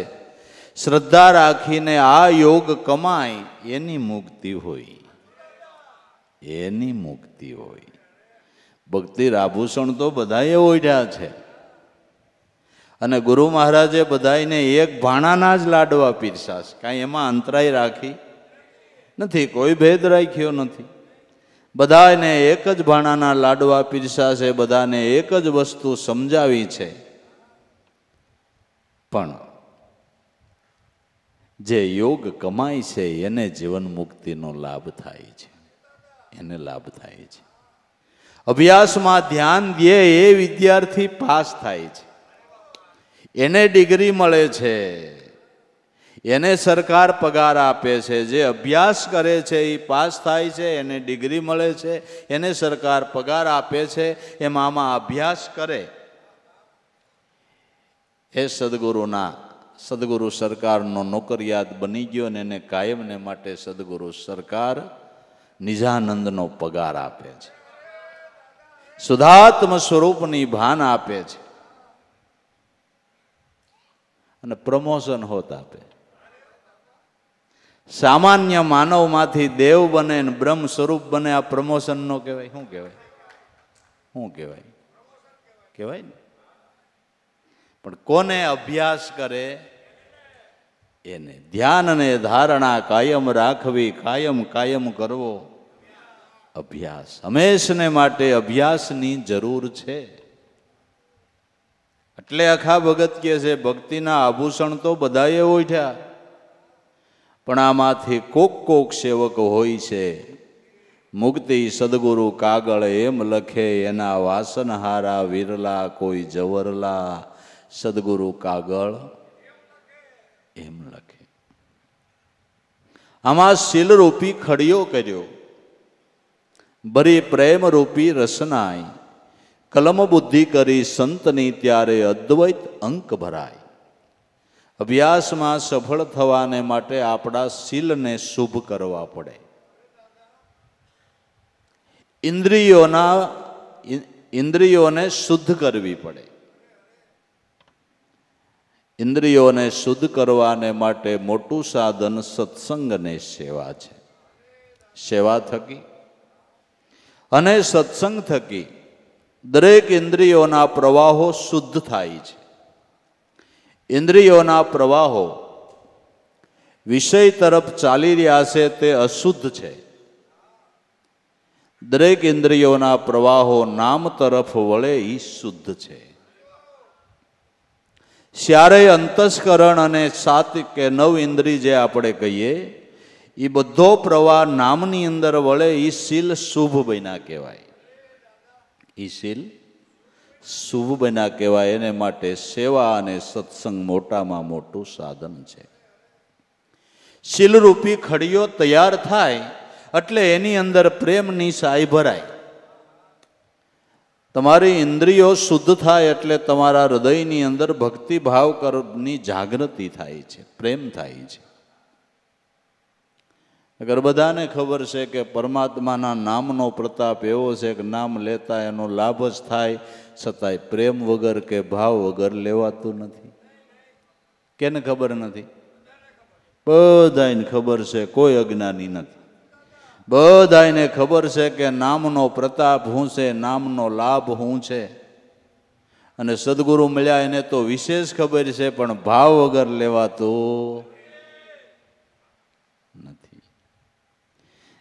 શ્રદ્ધા રાખીને આ યોગ કમાય, એની મુક્તિ હોય. એની મુક્તિ હોય. ભક્તિ આભૂષણ તો બધાએ ઓઢ્યા છે, અને ગુરુ મહારાજે બધાને એક ભાણાના જ લાડવા પીરસા છે. કાંઈ એમાં અંતરાય રાખી નથી, કોઈ ભેદ રાખ્યો નથી. બધાને એક જ ભાણાના લાડવા પીરસા છે, બધાને એક જ વસ્તુ સમજાવી છે. પણ જે યોગ કમાય છે એને જીવન મુક્તિનો લાભ થાય છે. એને લાભ થાય છે. અભ્યાસમાં ધ્યાન દે એ વિદ્યાર્થી પાસ થાય છે, એને ડિગ્રી મળે છે. એને સરકાર પગાર આપે છે. જે અભ્યાસ કરે છે એ પાસ થાય છે, એને ડિગ્રી મળે છે, એને સરકાર પગાર આપે છે. એમાં આમાં અભ્યાસ કરે એ સદગુરુ સરકારનો નોકરિયાત બની ગયો ને એને કાયમને માટે સદગુરુ સરકાર નિજાનંદનો પગાર આપે છે, શુદ્ધાત્મ સ્વરૂપની ભાન આપે છે અને પ્રમોશન હોત આપે. સામાન્ય માનવમાંથી દેવ બને ને બ્રહ્મ સ્વરૂપ બને, આ પ્રમોશન નો કહેવાય? શું કહેવાય? શું કહેવાય? કહેવાય ને. પણ કોને અભ્યાસ કરે એને. ધ્યાન અને ધારણા કાયમ રાખવી, કાયમ કાયમ કરવો અભ્યાસ. હંમેશને માટે અભ્યાસની જરૂર છે. એટલે આખા ભગત કહે છે ભક્તિના આભૂષણ તો બધાએ ઓઢ્યા, પણ આમાંથી કોક સેવક હોય છે મુક્તિ સદગુરુ કાગળ એમ લખે, એના વાસનહારા વિરલા કોઈ જવરલા, સદગુરુ કાગળ એમ લખે. આમાં શીલરૂપી ખડિયો કર્યો, ભરી પ્રેમરૂપી રસનાય, કલમ બુદ્ધિ કરી સંતની ત્યારે અદ્વૈત અંક ભરાય. અભ્યાસમાં સફળ થવાને માટે આપણા શીલને શુભ કરવા પડે. ઇન્દ્રિયોને શુદ્ધ કરવી પડે. ઇન્દ્રિયોને શુદ્ધ કરવાને માટે મોટું સાધન સત્સંગને સેવા છે. સેવા થકી અને સત્સંગ થકી દરેક ઇન્દ્રિયોના પ્રવાહો શુદ્ધ થાય છે. ઇન્દ્રિયોના પ્રવાહો વિષય તરફ ચાલી રહ્યા છે તે અશુદ્ધ છે. દરેક ઇન્દ્રિયોના પ્રવાહો નામ તરફ વળે એ શુદ્ધ છે. ત્યારે અંતસ્કરણ અને 7 કે 9 ઇન્દ્રિય જે આપણે કહીએ એ બધો પ્રવાહ નામની અંદર વળે એ શીલ શુભ બન્યા કહેવાય. એ શીલ શુભ બન્યા કહેવાય. એને માટે સેવા અને સત્સંગ મોટામાં મોટું સાધન છે. શીલરૂપી ખડીયો તૈયાર થાય એટલે એની અંદર પ્રેમની સાય ભરાય. તમારી ઇન્દ્રિયો શુદ્ધ થાય એટલે તમારા હૃદયની અંદર ભક્તિભાવની જાગૃતિ થાય છે, પ્રેમ થાય છે. અગર બધાને ખબર છે કે પરમાત્માના નામનો પ્રતાપ એવો છે કે નામ લેતા એનો લાભ જ થાય, છતાંય પ્રેમ વગર કે ભાવ વગર લેવાતું નથી. કેને ખબર નથી? બધાને ખબર છે, કોઈ અજ્ઞાની નથી. બધાને ખબર છે કે નામનો પ્રતાપ શું છે, નામનો લાભ શું છે. અને સદગુરુ મળ્યા એને તો વિશેષ ખબર છે, પણ ભાવ વગર લેવાતું નથી.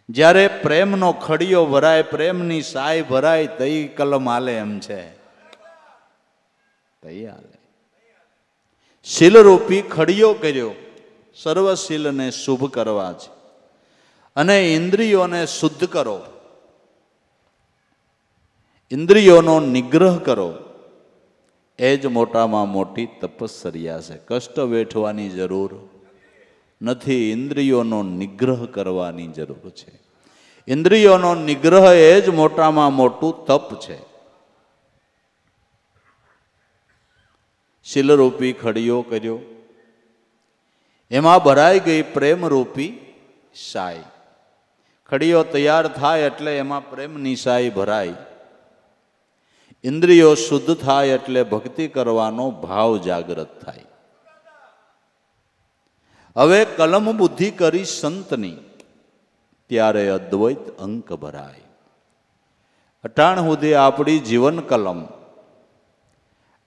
જ્યારે પ્રેમનો ખડિયો ભરાય, પ્રેમની સાય ભરાય, તઈ કલમ હાલે એમ છે. તઈ હાલે. શીલરૂપી ખડિયો કર્યો, સર્વશીલને શુભ કરવા છે. અને ઇન્દ્રિયોને શુદ્ધ કરો, ઇન્દ્રિયોનો નિગ્રહ કરો. એ જ મોટામાં મોટી તપસ્યા છે. કષ્ટ વેઠવાની જરૂર નથી, ઇન્દ્રિયોનો નિગ્રહ કરવાની જરૂર છે. ઇન્દ્રિયોનો નિગ્રહ એ જ મોટામાં મોટું તપ છે. શીલરૂપી ખડિયો કર્યો, એમાં ભરાઈ ગઈ પ્રેમરૂપી સાય. ખડિયો તૈયાર થાય એટલે એમાં પ્રેમની સાય ભરાય. ઇન્દ્રિયો શુદ્ધ થાય એટલે ભક્તિ કરવાનો ભાવ જાગૃત થાય. હવે કલમ બુદ્ધિ કરી સંતની ત્યારે અદ્વૈત અંક ભરાય. અટાણ સુધી આપણી જીવન કલમ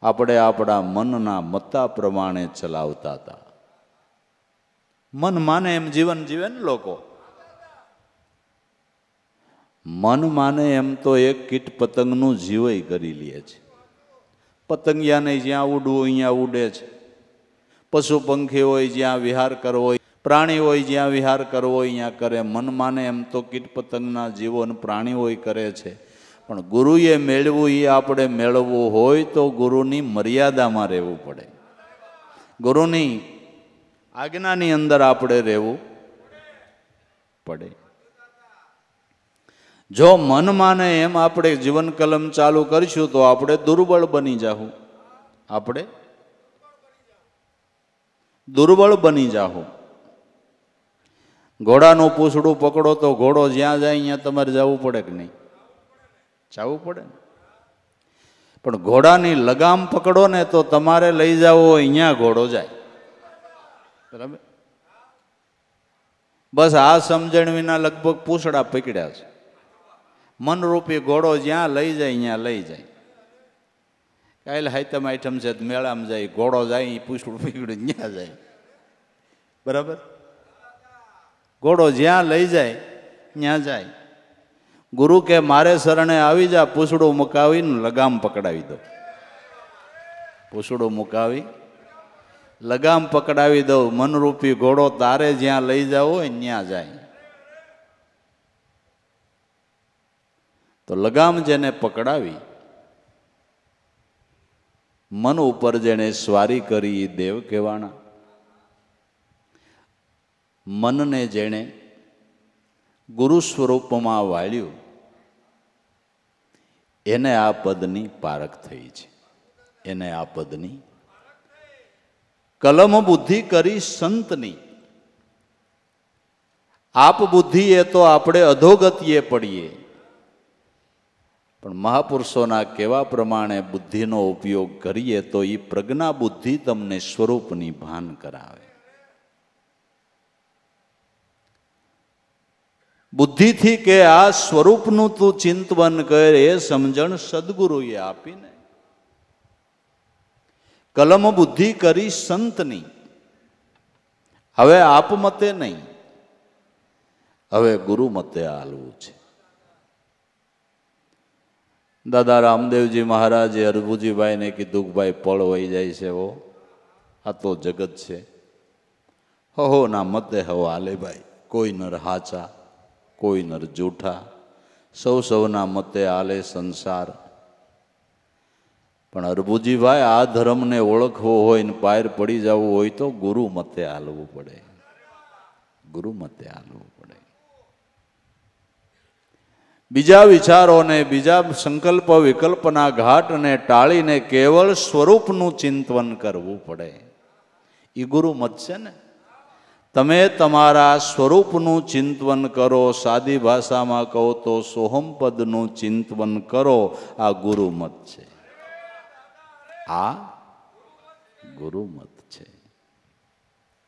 આપણે આપણા મનના મતા પ્રમાણે ચલાવતા હતા. મન માને એમ જીવન જીવે ને લોકો. મન માને એમ તો એક કીટ પતંગનું જીવય કરી લે છે. પતંગિયાને જ્યાં ઉડવું અહીંયા ઉડે છે. પશુ પંખી હોય જ્યાં વિહાર કરવો હોય, પ્રાણી હોય જ્યાં વિહાર કરવો હોય અહીંયા કરે. મન માને એમ તો કીટ પતંગના જીવો અને પ્રાણી હોય કરે છે. પણ ગુરુએ મેળવું એ આપણે મેળવવું હોય તો ગુરુની મર્યાદામાં રહેવું પડે. ગુરુની આજ્ઞાની અંદર આપણે રહેવું પડે. જો મન માને એમ આપણે જીવન કલમ ચાલુ કરીશું તો આપણે દુર્બળ બની જાહું. આપણે દુર્બળ બની જાહું. ઘોડાનું પૂંછડું પકડો તો ઘોડો જ્યાં જાય ત્યાં તમારે જવું પડે કે નહીં? જવું પડે ને. પણ ઘોડાની લગામ પકડો ને તો તમારે લઈ જવો હોય અહીંયા ઘોડો જાય. બરાબર. બસ આ સમજણ વિના લગભગ પૂંછડા પકડ્યા છે. મનરૂપી ઘોડો જ્યાં લઈ જાય અહીંયા લઈ જાય. કાલે હાઈતમ આઈટમ છે મેળામાં જાય, ઘોડો જાય એ પૂંછડું પકડ્યું ત્યાં જાય. બરાબર. ઘોડો જ્યાં લઈ જાય ત્યાં જાય. ગુરુ કે મારે શરણે આવી જા, પૂંછડું મુકાવીને લગામ પકડાવી દો. પૂંછડું મુકાવી લગામ પકડાવી દઉં. મનરૂપી ઘોડો તારે જ્યાં લઈ જાવ હોય ત્યાં જાય. તો લગામ જેને પકડાવી, મન ઉપર જેને સ્વારી કરી એ દેવ કહેવાના. મનને જેણે ગુરુ સ્વરૂપમાં વાળ્યું એને આ પદની પારખ થઈ છે. એને આ પદની કલમ બુદ્ધિ કરી સંતની. આપ બુદ્ધિ એ તો આપણે અધોગતિએ પડીએ, પણ મહાપુરુષોના કહેવા પ્રમાણે બુદ્ધિનો ઉપયોગ કરીએ તો એ પ્રજ્ઞા બુદ્ધિ તમને સ્વરૂપની ભાન કરાવે. બુદ્ધિથી કે આ સ્વરૂપનું તું ચિંતન કર એ સમજણ સદગુરુએ આપીને. કલમ બુદ્ધિ કરી સંતની. હવે આપ મતે નહીં, હવે ગુરુ મતે હાલવું છે. દાદા રામદેવજી મહારાજે અરબુજીભાઈને કીધું કે ભાઈ પળ વહી જાય છે. આ તો જગત છે. હો ના મતે હો હાલે ભાઈ. કોઈ નર હાચા, કોઈ નર જૂઠા, સૌ સૌના મતે હાલે સંસાર. પણ અરબુજીભાઈ આ ધર્મને ઓળખવો હોય ને પાર પડી જવું હોય તો ગુરુ મતે હાલવું પડે. ગુરુ મતે હાલવું પડે. બીજા વિચારોને, બીજા સંકલ્પ વિકલ્પના ઘાટને ટાળીને કેવળ સ્વરૂપનું ચિંતન કરવું પડે. એ ગુરુ મત છે ને. તમે તમારા સ્વરૂપનું ચિંતન કરો. સાદી ભાષામાં કહો તો સોહમપદનું ચિંતન કરો. આ ગુરુ મત છે. આ ગુરુ મત છે.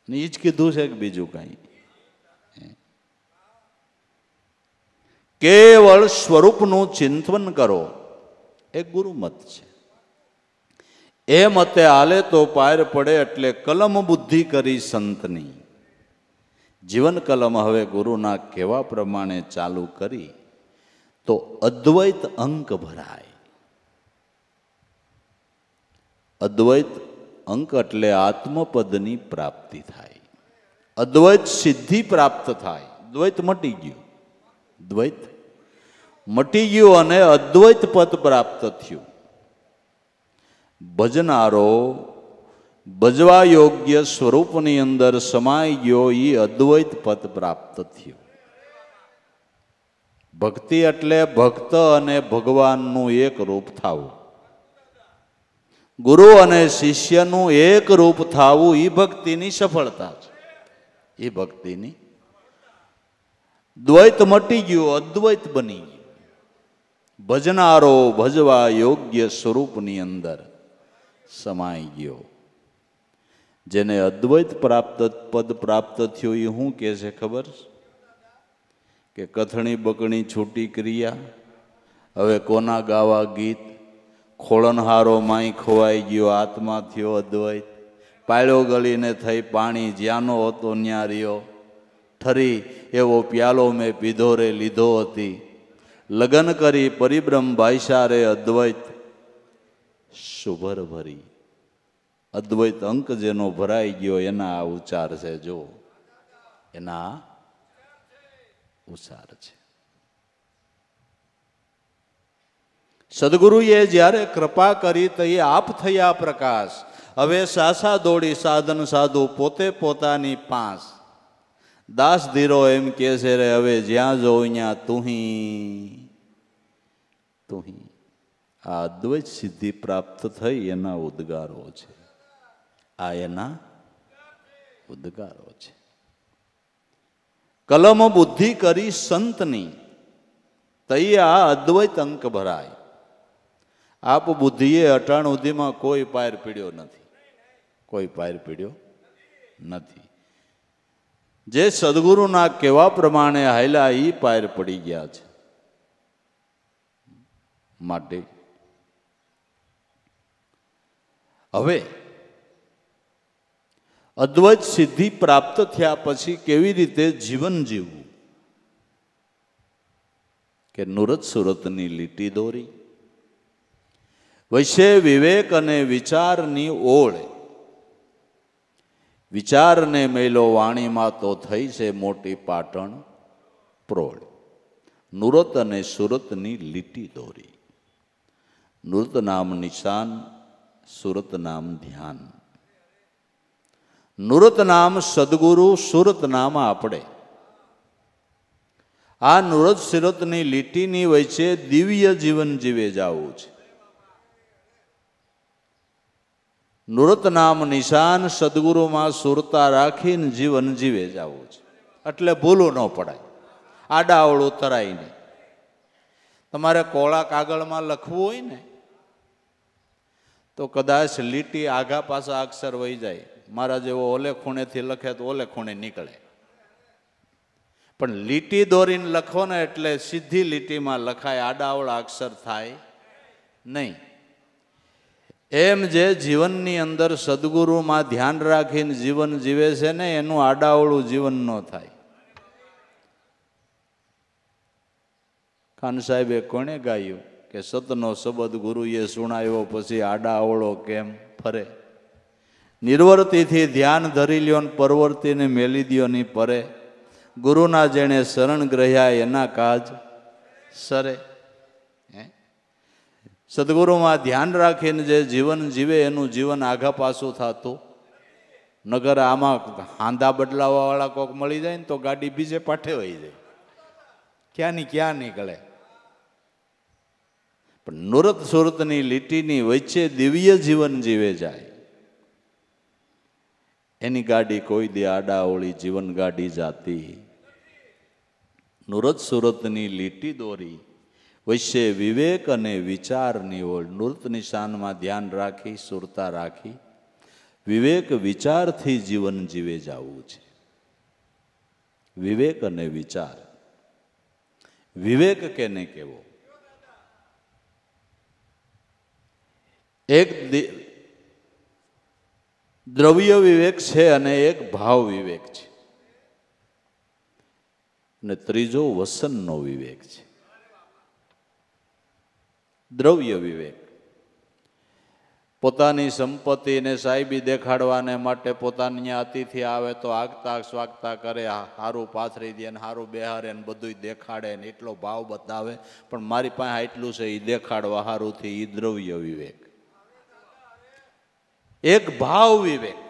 એ જ કીધું છે કે બીજું કઈ? કેવળ સ્વરૂપનું ચિંતન કરો એ ગુરુ મત છે. એ મતે હાલે તો પાર પડે. એટલે કલમ બુદ્ધિ કરી સંતની. જીવન કલમ હવે ગુરુના કહેવા પ્રમાણે ચાલુ કરી તો અદ્વૈત અંક ભરાય. અદ્વૈત અંક એટલે આત્મપદની પ્રાપ્તિ થાય. અદ્વૈત સિદ્ધિ પ્રાપ્ત થાય. દ્વૈત મટી ગયું. દ્વૈત મટી ગયું અને અદ્વૈત પદ પ્રાપ્ત થયું. ભજનારો ભજવા યોગ્ય સ્વરૂપની અંદર સમાઈ ગયો. એ અદ્વૈત પદ પ્રાપ્ત થયું. ભક્તિ એટલે ભક્ત અને ભગવાનનું એક રૂપ થવું. ગુરુ અને શિષ્યનું એક રૂપ થવું એ ભક્તિની સફળતા છે. એ ભક્તિની. દ્વૈત મટી ગયું, અદ્વૈત બની ગયું. ભજનારો ભજવા યોગ્ય સ્વરૂપની અંદર સમાઈ ગયો. જેને અદ્વૈત પદ પ્રાપ્ત થયું એ શું કહે છે ખબર? કે કથણી બકણી છૂટી ક્રિયા, હવે કોના ગાવા ગીત. ખોળનહારો માય ખોવાઈ ગયો, આત્મા થયો અદ્વૈત. પાળ્યો ગળીને થઈ પાણી, જ્યાંનો હતો ન્યા રહ્યો. ઠરી એવો પ્યાલો મેં પીધો રે લીધો હતી. લગન કરી પરિબ્રહ્મ ભાઈસારે અદ્વૈત શુભર ભરી. અદ્વૈત અંક જેનો ભરાઈ ગયો એના આ ઉચ્ચાર છે. જો એના ઉચ્ચાર છે. સદગુરુએ જ્યારે કૃપા કરી તો એ આપ થયા પ્રકાશ. હવે સાસા દોડી સાધન સાધુ પોતે પોતાની પાંસ, દાસ ધીરો એમ કે છે રે હવે જ્યાં જોઉં ત્યાં તુહી તુહી. આ અદ્વૈત સિદ્ધિ પ્રાપ્ત થઈ એના ઉદ્ગારો છે, આ એના ઉદ્ગારો છે. કલમ બુદ્ધિ કરી સંતની તઈ આ અદ્વૈત અંક ભરાય. આપ બુદ્ધિએ અટાણ સુધીમાં કોઈ પાર પીડ્યો નથી, કોઈ પાર પીડ્યો નથી. જે સદગુરુના કહેવા પ્રમાણે હાયલા ઈ પાર પડી ગયા છે. માટે હવે અદ્વૈત સિદ્ધિ પ્રાપ્ત થયા પછી કેવી રીતે જીવન જીવવું, કે નુરત સુરતની લીટી દોરી વૈશે વિવેક અને વિચારની ઓળ. વિચારને મેલો વાણીમાં તો થઈ છે મોટી પાટણ પ્રોળ. નુરત અને સુરતની લીટી દોરી. નુરત નામ નિશાન, સુરત નામ ધ્યાન. નુરત નામ સદગુરુ, સુરત નામ આપણે. આ નુરત સુરતની લીટીની વચ્ચે દિવ્ય જીવન જીવે જવું છે. નુરત નામ નિશાન, સદગુરુમાં સુરતા રાખીને જીવન જીવે જવું છે. એટલે ભૂલું ન પડાય, આડાઅવળું તરાય નહીં. તમારે કોળા કાગળમાં લખવું હોય ને તો કદાચ લીટી આઘા પાછા અક્ષર વહી જાય. મારા જેવો ઓલે ખૂણેથી લખે તો ઓલે ખૂણે નીકળે, પણ લીટી દોરીને લખો ને એટલે સીધી લીટીમાં લખાય, આડાઅવળા અક્ષર થાય નહીં. એમ જે જીવનની અંદર સદગુરુમાં ધ્યાન રાખીને જીવન જીવે છે ને એનું આડાઅવળું જીવન ન થાય. ખાન સાહેબે કોણે ગાયું કે સતનો શબ્દ ગુરુએ સુણાવ્યો પછી આડાઅવળો કેમ ફરે. નિર્વર્તિથી ધ્યાન ધરી લ્યો ને પરવર્તીને મેલી દ્યો ની પરે. ગુરુના જેણે શરણ ગ્રહ્યા એના કાજ સરે. સદગુરુમાં ધ્યાન રાખીને જે જીવન જીવે એનું જીવન આઘા પાછું થતું. નગર આમાં હાંધા બદલાવા વાળા કોક મળી જાય ને તો ગાડી બીજે પાઠે વહી જાય, ક્યાં ની ક્યાં નીકળે. પણ નુરત સુરતની લીટીની વચ્ચે દિવ્ય જીવન જીવે જાય એની ગાડી કોઈ દી આડાઅવળી જીવન ગાડી જાતી. નુરત સુરતની લીટી દોરી વૈશ્ય વિવેક અને વિચારની ઓળ. નુરત નિશાનમાં ધ્યાન રાખી, સુરતા રાખી, વિવેક વિચારથી જીવન જીવે જવું છે. વિવેક અને વિચાર. વિવેક કેને કેવો? એક દ્રવ્ય વિવેક છે અને એક ભાવ વિવેક છે, અને ત્રીજો વસનનો વિવેક છે. દ્રવ્ય વિવેક પોતાની સંપત્તિને સાહેબી દેખાડવાને માટે પોતાની અતિથિ આવે તો આગતા સ્વાગતા કરે, હારું પાથરી દે ને હારું બેહારે ને બધું દેખાડે ને એટલો ભાવ બતાવે, પણ મારી પાસે આટલું છે એ દેખાડવા હારુંથી, એ દ્રવ્ય વિવેક. એક ભાવ વિવેક,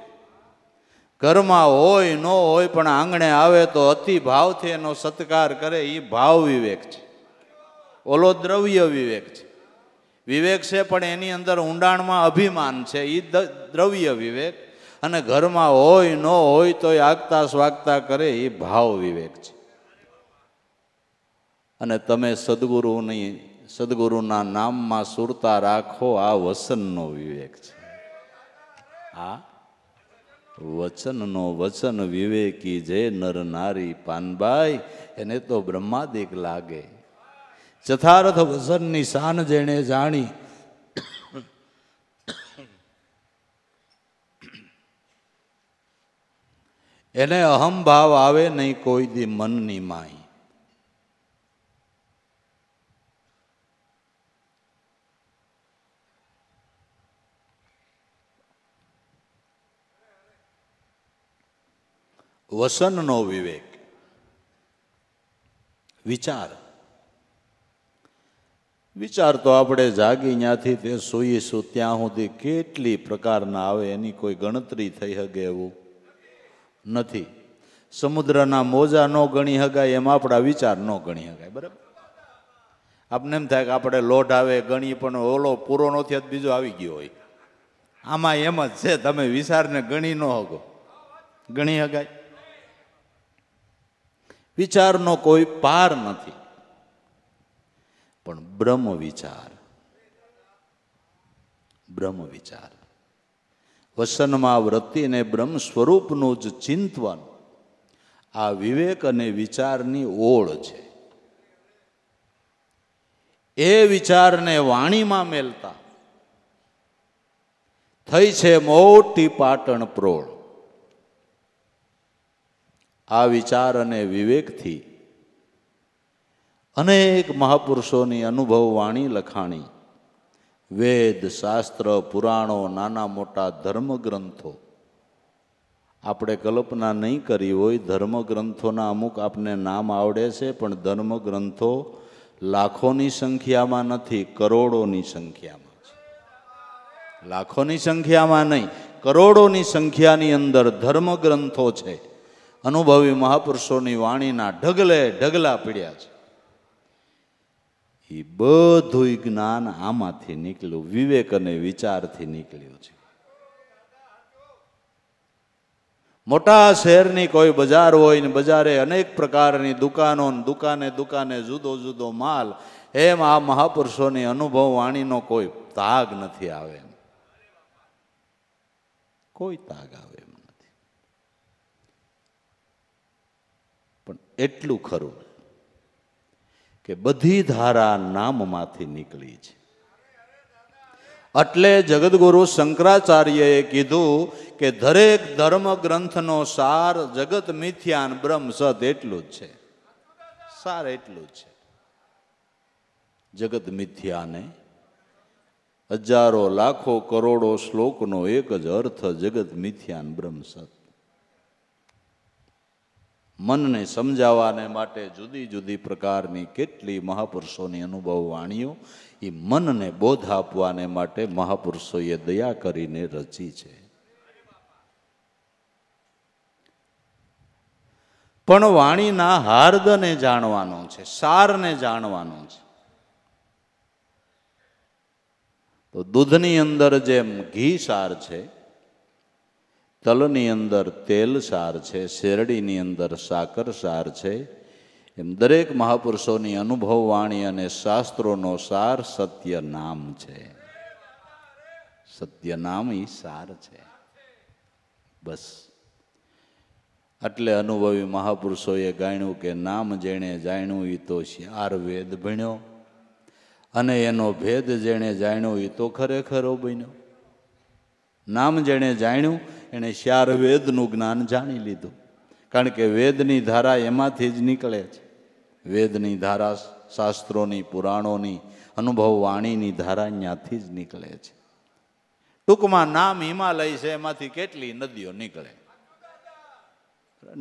ઘરમાં હોય ન હોય પણ આંગણે આવે તો અતિ ભાવથી એનો સત્કાર કરે, એ ભાવ વિવેક છે. ઓલો દ્રવ્ય વિવેક છે. વિવેક છે પણ એની અંદર ઊંડાણમાં અભિમાન છે, એ દ્રવ્ય વિવેક. અને ઘરમાં હોય ન હોય તો આગતા સ્વાગતા કરે, એ ભાવ વિવેક છે. અને તમે સદગુરુના નામમાં સુરતા રાખો, આ વસનનો વિવેક છે. આ વચનનો વચન વિવેકી જે નર નારી પાનબાઈ, એને તો બ્રહ્માદિક લાગે. ચથાર્થ વસનની શાન જેણે જાણી, એને અહમ ભાવ આવે નહીં કોઈ દી મનની માય. વસનનો વિવેક. વિચાર વિચાર તો આપણે જાગી ત્યાંથી તે સૂઈશું ત્યાં સુધી કેટલી પ્રકારના આવે એની કોઈ ગણતરી થઈ શકે એવું નથી. સમુદ્રના મોજા ન ગણી શકાય એમ આપણા વિચાર ન ગણી શકાય. બરાબર, આપને એમ થાય કે આપણે લોટ આવે ગણી, પણ ઓલો પૂરો ન થયો બીજો આવી ગયો હોય. આમાં એમ જ છે, તમે વિચારને ગણી ન શકો, ગણી શકાય. વિચારનો કોઈ પાર નથી. પણ બ્રહ્મ વિચાર વસનમાં વૃત્તિને બ્રહ્મ સ્વરૂપનું જ ચિંતવન આ વિવેક અને વિચારની ઓળ છે. એ વિચારને વાણીમાં મેલતા થઈ છે મોટી પાટણ પ્રોળ. આ વિચાર અને વિવેકથી અનેક મહાપુરુષોની અનુભવ વાણી લખાણી. વેદ, શાસ્ત્ર, પુરાણો, નાના મોટા ધર્મગ્રંથો આપણે કલ્પના નહીં કરી હોય. ધર્મગ્રંથોના અમુક આપને નામ આવડે છે, પણ ધર્મગ્રંથો લાખોની સંખ્યામાં નથી, કરોડોની સંખ્યામાં છે. લાખોની સંખ્યામાં નહીં, કરોડોની સંખ્યાની અંદર ધર્મગ્રંથો છે. અનુભવી મહાપુરુષોની વાણીના ઢગલે ઢગલા પીડ્યા છે. એ બધું જ્ઞાન આમાંથી નીકળ્યું, વિવેક અને વિચારથી નીકળ્યું છે. મોટા શહેરની કોઈ બજાર હોય ને બજારે અનેક પ્રકારની દુકાનો, દુકાને દુકાને જુદો જુદો માલ, એમ આ મહાપુરુષોની અનુભવ વાણીનો કોઈ તાગ નથી આવે એમ. કોઈ તાગ આવે એમ નથી. પણ એટલું ખરું કે બધી ધારા નામમાંથી નીકળી છે. એટલે જગદગુરુ શંકરાચાર્યએ કીધું કે દરેક ધર્મ ગ્રંથનો સાર જગત મિથ્યાન બ્રહ્મ સત એટલું જ છે. સાર એટલું જ છે. જગત મિથ્યાને હજારો લાખો કરોડો શ્લોકનો એક જ અર્થ, જગત મિથ્યાન બ્રહ્મ સત. મનને સમજાવવાને માટે જુદી જુદી પ્રકારની કેટલી મહાપુરુષોની અનુભવ વાણીઓ એ મનને બોધ આપવાને માટે મહાપુરુષોએ દયા કરીને રચી છે. પણ વાણીના હાર્દને જાણવાનો છે, સારને જાણવાનો છે. તો દૂધની અંદર જેમ ઘી સાર છે, તલની અંદર તેલ સાર છે, શેરડીની અંદર સાકર સાર છે, એમ દરેક મહાપુરુષોની અનુભવ વાણી અને શાસ્ત્રોનો સાર સત્ય નામ છે. સત્ય નામ એ સાર છે. બસ એટલે અનુભવી મહાપુરુષોએ ગાયણું કે નામ જેણે જાણ્યું એ તો શાર વેદ ભણ્યો, અને એનો ભેદ જેણે જાણ્યો એ તો ખરેખરો બન્યો. નામ જેણે જાણ્યું એણે શાર વેદનું જ્ઞાન જાણી લીધું, કારણ કે વેદની ધારા એમાંથી જ નીકળે છે. વેદની ધારા, શાસ્ત્રોની, પુરાણોની, અનુભવ વાણીની ધારા ત્યાંથી જ નીકળે છે. ટૂંકમાં નામ હિમાલય છે, એમાંથી કેટલી નદીઓ નીકળે.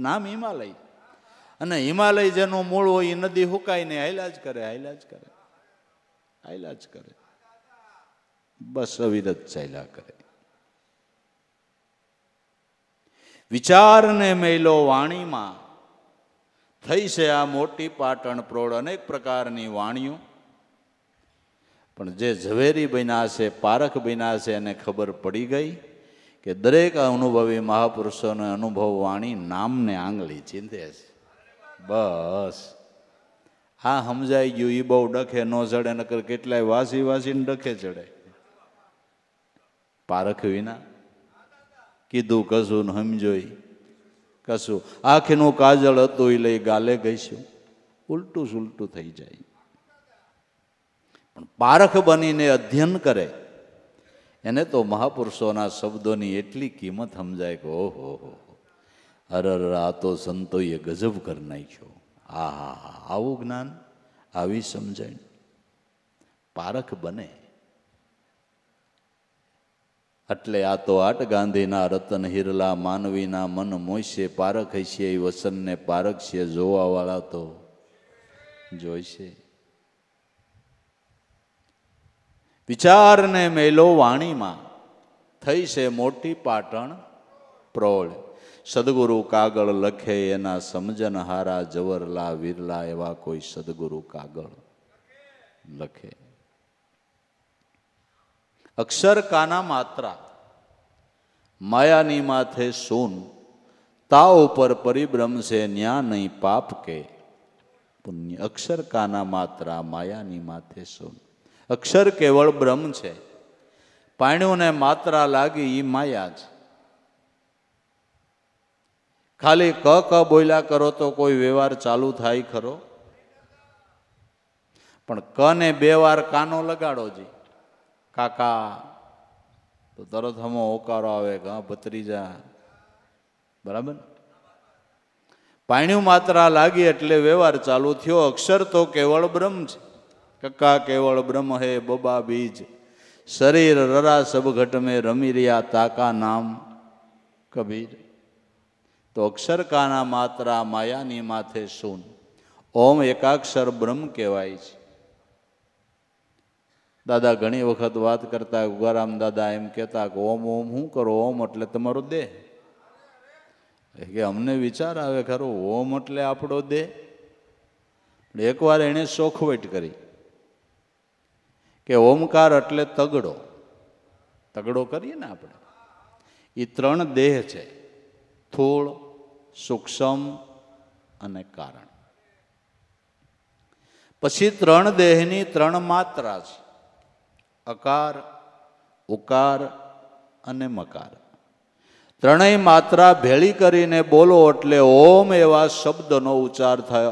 નામ હિમાલય, અને હિમાલય જેનું મૂળ હોય એ નદી હુકાઈને હાલ્યા જ કરે, હાલ્યા જ કરે, હાલ્યા જ કરે, બસ અવિરત ચાલ્યા કરે. વિચારને મેલો વાણીમાં થઈ છે આ મોટી પાટણ પ્રોળ. અનેક પ્રકારની વાણીઓ, પણ જે ઝવેરી બન્યા છે, પારખ બન્યા છે, એને ખબર પડી ગઈ કે દરેક અનુભવી મહાપુરુષોનો અનુભવ વાણી નામને આંગળી ચીંધે છે. બસ આ સમજાઈ ગયું. એ બહુ ડખે ન ચડે, નકર કેટલાય વાસી વાસીને ડખે ચડે. પારખ વિના કીધું કશું ને સમજોય કશું. આંખનું કાજળ હતું એ લઈ ગાલે ગઈશું, ઉલટું સુલટું થઈ જાય. પણ પારખ બનીને અધ્યયન કરે એને તો મહાપુરુષોના શબ્દોની એટલી કિંમત સમજાય કે ઓહો હો, અરર, આ તો સંતોએ ગજબ કરી નાખ્યો. હા, આવું જ્ઞાન, આવી સમજણ, પારખ બને. એટલે આ તો આટ ગાંધીના રતન હિરલા, માનવીના મન મોઈશે. પારખ હશે એ વસનને પારખશે, જોવાવાળા તો જોઈશે. વિચારને મેલો વાણીમાં, થઈ છે મોટી પાટણ પ્રોળ. સદગુરુ કાગળ લખે એના સમજન હારા, જવરલા વિરલા એવા કોઈ સદગુરુ કાગળ લખે. અક્ષર કાના માત્રા, માયાની માથે સૂન, તા ઉપર પરિબ્રહ્મ છે ન્યા નહીં પાપ કે પુણ્ય. અક્ષર કાના માત્રા, માયાની માથે સૂન. અક્ષર કેવળ બ્રહ્મ છે, પાણ્યુંને માત્રા લાગી એ માયા છે. ખાલી ક બોલ્યા કરો તો કોઈ વ્યવહાર ચાલુ થાય ખરો? પણ ક ને 2 વાર કાનો લગાડો જી, કાકા, તો તરત હમો હોકારો આવે કે હા ભત્રીજા, બરાબર. પાણ્યું માત્રા લાગી એટલે વ્યવહાર ચાલુ થયો. અક્ષર તો કેવળ બ્રહ્મ છે. કક્કા કેવળ બ્રહ્મ હે બબા બીજ, શરીર રરા સબ ઘટ में રમી રહ્યા તાકા નામ કબીર. તો અક્ષર કાના માત્રા, માયાની માથે સૂન. ઓમ એકાક્ષર બ્રહ્મ કહેવાય છે. દાદા ઘણી વખત વાત કરતા, ગુગારામ દાદા એમ કહેતા કે ઓમ ઓમ શું કરો? ઓમ એટલે તમારો દેહ. કે અમને વિચાર આવે ખરો, ઓમ એટલે આપણો દેહ? એકવાર એણે શોખવટ કરી કે ઓમકાર એટલે તગડો. તગડો કરીએ ને આપણે, એ 3 દેહ છે, સ્થૂળ, સૂક્ષ્મ અને કારણ. પછી 3 દેહની 3 માત્રા છે, અકાર, ઉકાર અને મકાર. 3 માત્રા ભેળી કરીને બોલો એટલે ઓમ એવા શબ્દનો ઉચ્ચાર થાય.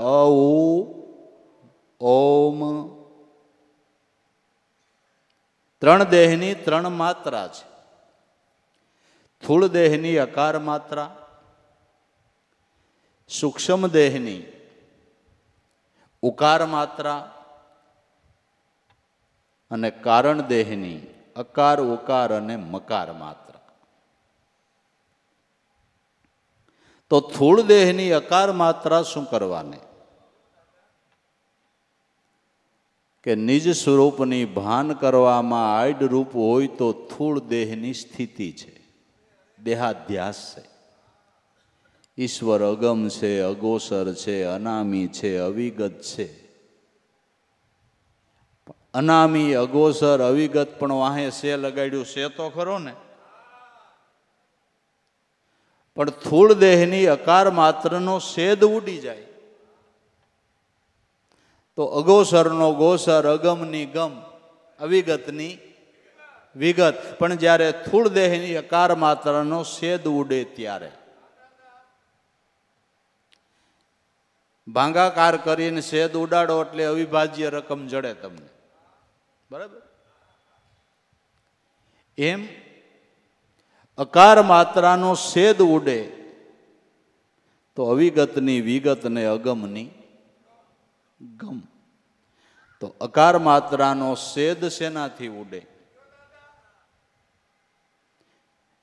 ઓમ. 3 દેહની 3 માત્રા છે. સ્થૂળ દેહની અકાર માત્રા, સૂક્ષ્મ દેહની ઉકાર માત્રા અને કારણ દેહની અકાર, ઉકાર અને મકાર માત્રા. તો સ્થૂળ દેહની અકાર માત્રા શું કરવાની? કે નિજ સ્વરૂપની ભાન કરવામાં આડ રૂપ હોય તો સ્થૂળ દેહની સ્થિતિ છે, દેહાધ્યાસ છે. ઈશ્વર અગમ છે, અગોસર છે, અનામી છે, અવિગત છે. અનામી, અગોસર, અવિગત પણ વાહે સે લગાડ્યું છે તો ખરો ને. પણ સ્થૂળ દેહની અકાર માત્રનો છેદ ઉડી જાય તો અગોસરનો ગોસર, અગમની ગમ, અવિગતની વિગત. પણ જ્યારે સ્થૂળ દેહની અકાર માત્રનો છેદ ઉડે ત્યારે ભાંગાકાર કરીને છેદ ઉડાડો એટલે અવિભાજ્ય રકમ જડે તમને, બરાબર. એમ અકાર માત્રાનો છેદ ઉડે તો અવિગતની વિગત ને અગમની ગમ. તો અકાર માત્રાનો છેદ શેનાથી ઉડે?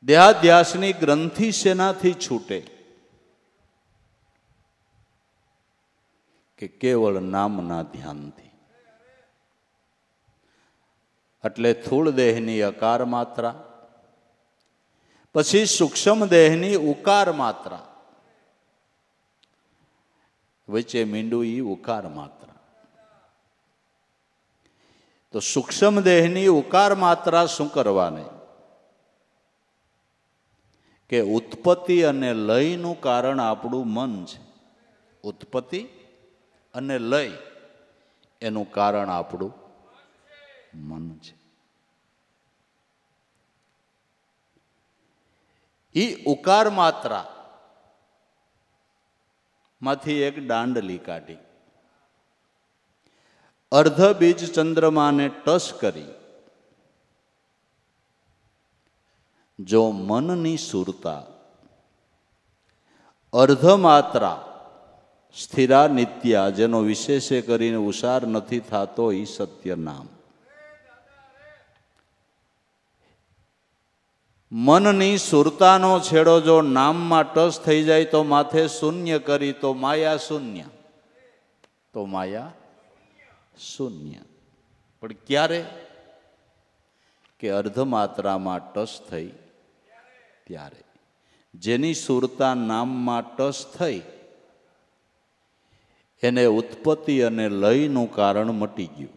દેહાધ્યાસની ગ્રંથિ શેનાથી છૂટે? કે કેવળ નામના ધ્યાનથી. એટલે સ્થૂળ દેહની અકાર માત્રા, પછી સૂક્ષ્મ દેહની ઉકાર માત્રા, વચ્ચે મીંડું ઈ ઉકાર માત્રા. તો સૂક્ષ્મ દેહની ઉકાર માત્રા શું કરવાની? કે ઉત્પત્તિ અને લયનું કારણ આપણું મન છે. ઉત્પત્તિ અને લય એનું કારણ આપણું મન છે. ઈ ઉકાર માત્રા માંથી એક દાંડલી કાઢી, અર્ધ બીજ ચંદ્રમાને ટચ કરી જો મનની સુરતા અર્ધ માત્રા સ્થિરા નિત્યા, જેનો વિશેષે કરીને ઉસાર નથી થતો, ઈ સત્ય નામ. મનની સુરતાનો છેડો જો નામમાં ટચ થઈ જાય તો માથે શૂન્ય કરી તો માયા શૂન્ય. તો માયા શૂન્ય. પણ ક્યારે? કે અર્ધમાત્રામાં ટસ થઈ ત્યારે જેની સુરતા નામમાં ટસ થઈ એને ઉત્પત્તિ અને લયનું કારણ મટી ગયું.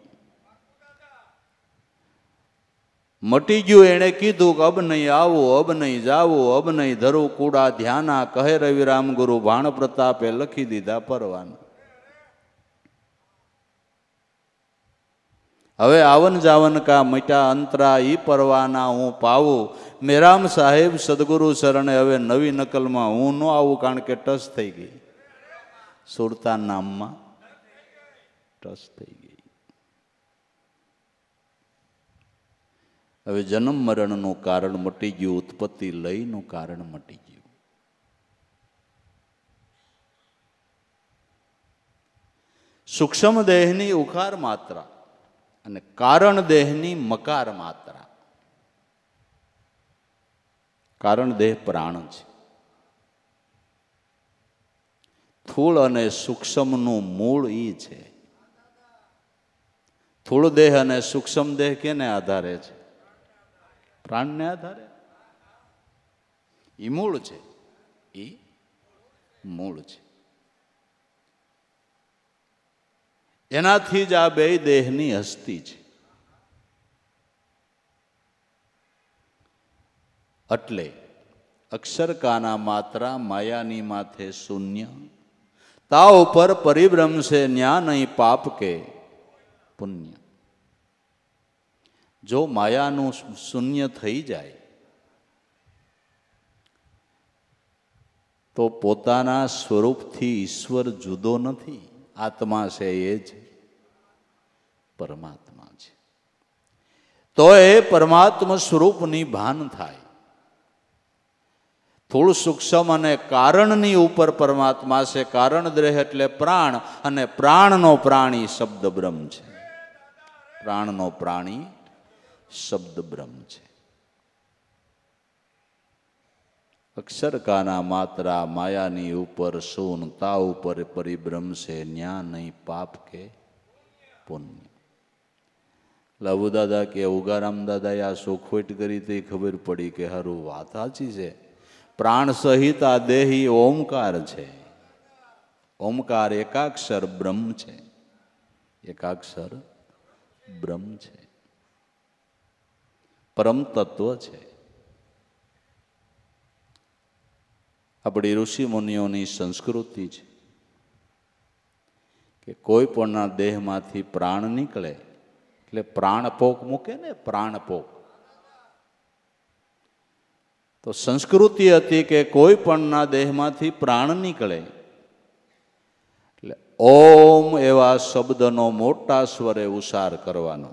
મટી ગયું. એણે કીધું કે અબ નહીં આવું, અબ નહીં જાવું, અબ નહીં ધરું કુડા ધ્યાના, કહે રવિરામ ગુરુ ભાણ પ્રતાપે લખી દીધા પરવાના. હવે આવન જાવન કા મટા અંતરા ઈ પરવાના હું પાવું. મેરામ સાહેબ સદગુરુ શરણે હવે નવી નકલમાં હું ન આવું, કારણ કે ટસ થઈ ગઈ. સુરતા નામમાં ટસ થઈ ગઈ. હવે જન્મ મરણનું કારણ મટી ગયું, ઉત્પત્તિ લયનું કારણ મટી ગયું. સૂક્ષ્મ દેહની ઉકાર માત્રા અને કારણ દેહની મકાર માત્રા. કારણ દેહ પ્રાણ છે. સ્થૂળ અને સૂક્ષ્મનું મૂળ ઈ છે. સ્થૂળ દેહ અને સૂક્ષ્મ દેહ કેને આધારે છે? પ્રાણને આધારે. ઈ મૂળ છે. ઈ મૂળ છે. એનાથી જ આ બે દેહની હસ્તી છે. એટલે અક્ષરકાના માત્રા માયાની માથે શૂન્ય, તા ઉપર પરિભ્રમ છે ન્યા નહીં પાપ કે પુણ્ય. જો માયાનું શૂન્ય થઈ જાય તો પોતાના સ્વરૂપથી ઈશ્વર જુદો નથી. આત્મા છે એ જ પરમાત્મા છે. તો એ પરમાત્મા સ્વરૂપની ભાન થાય. થોડું સૂક્ષ્મ અને કારણની ઉપર પરમાત્મા છે. કારણ દેહ એટલે પ્રાણ, અને પ્રાણનો પ્રાણી શબ્દ બ્રહ્મ છે. પ્રાણનો પ્રાણી શબ્દ બ્રહ્મ છે. અક્ષરકાના માત્રા માયાની ઉપર શૂન, તા ઉપર પરિભ્રમ છે ન્યા નહીં પાપ કે પુણ્ય. લાભુ દાદા કે ઉગારામ દાદાએ આ સોખવટ કરી તે ખબર પડી કે હારું વાત સાચી છે. પ્રાણ સહિત આ દેહી ઓમકાર છે. ઓમકાર એકાક્ષર બ્રહ્મ છે. એકાક્ષર બ્રહ્મ છે. પરમ તત્વ છે. આપણી ઋષિ મુનિઓની સંસ્કૃતિ છે કે કોઈ પણના દેહમાંથી પ્રાણ નીકળે એટલે પ્રાણપોક મૂકે ને, પ્રાણપોક. તો સંસ્કૃતિ હતી કે કોઈ પણના દેહમાંથી પ્રાણ નીકળે એટલે ઓમ એવા શબ્દનો મોટા સ્વરે ઉચ્ચાર કરવાનો.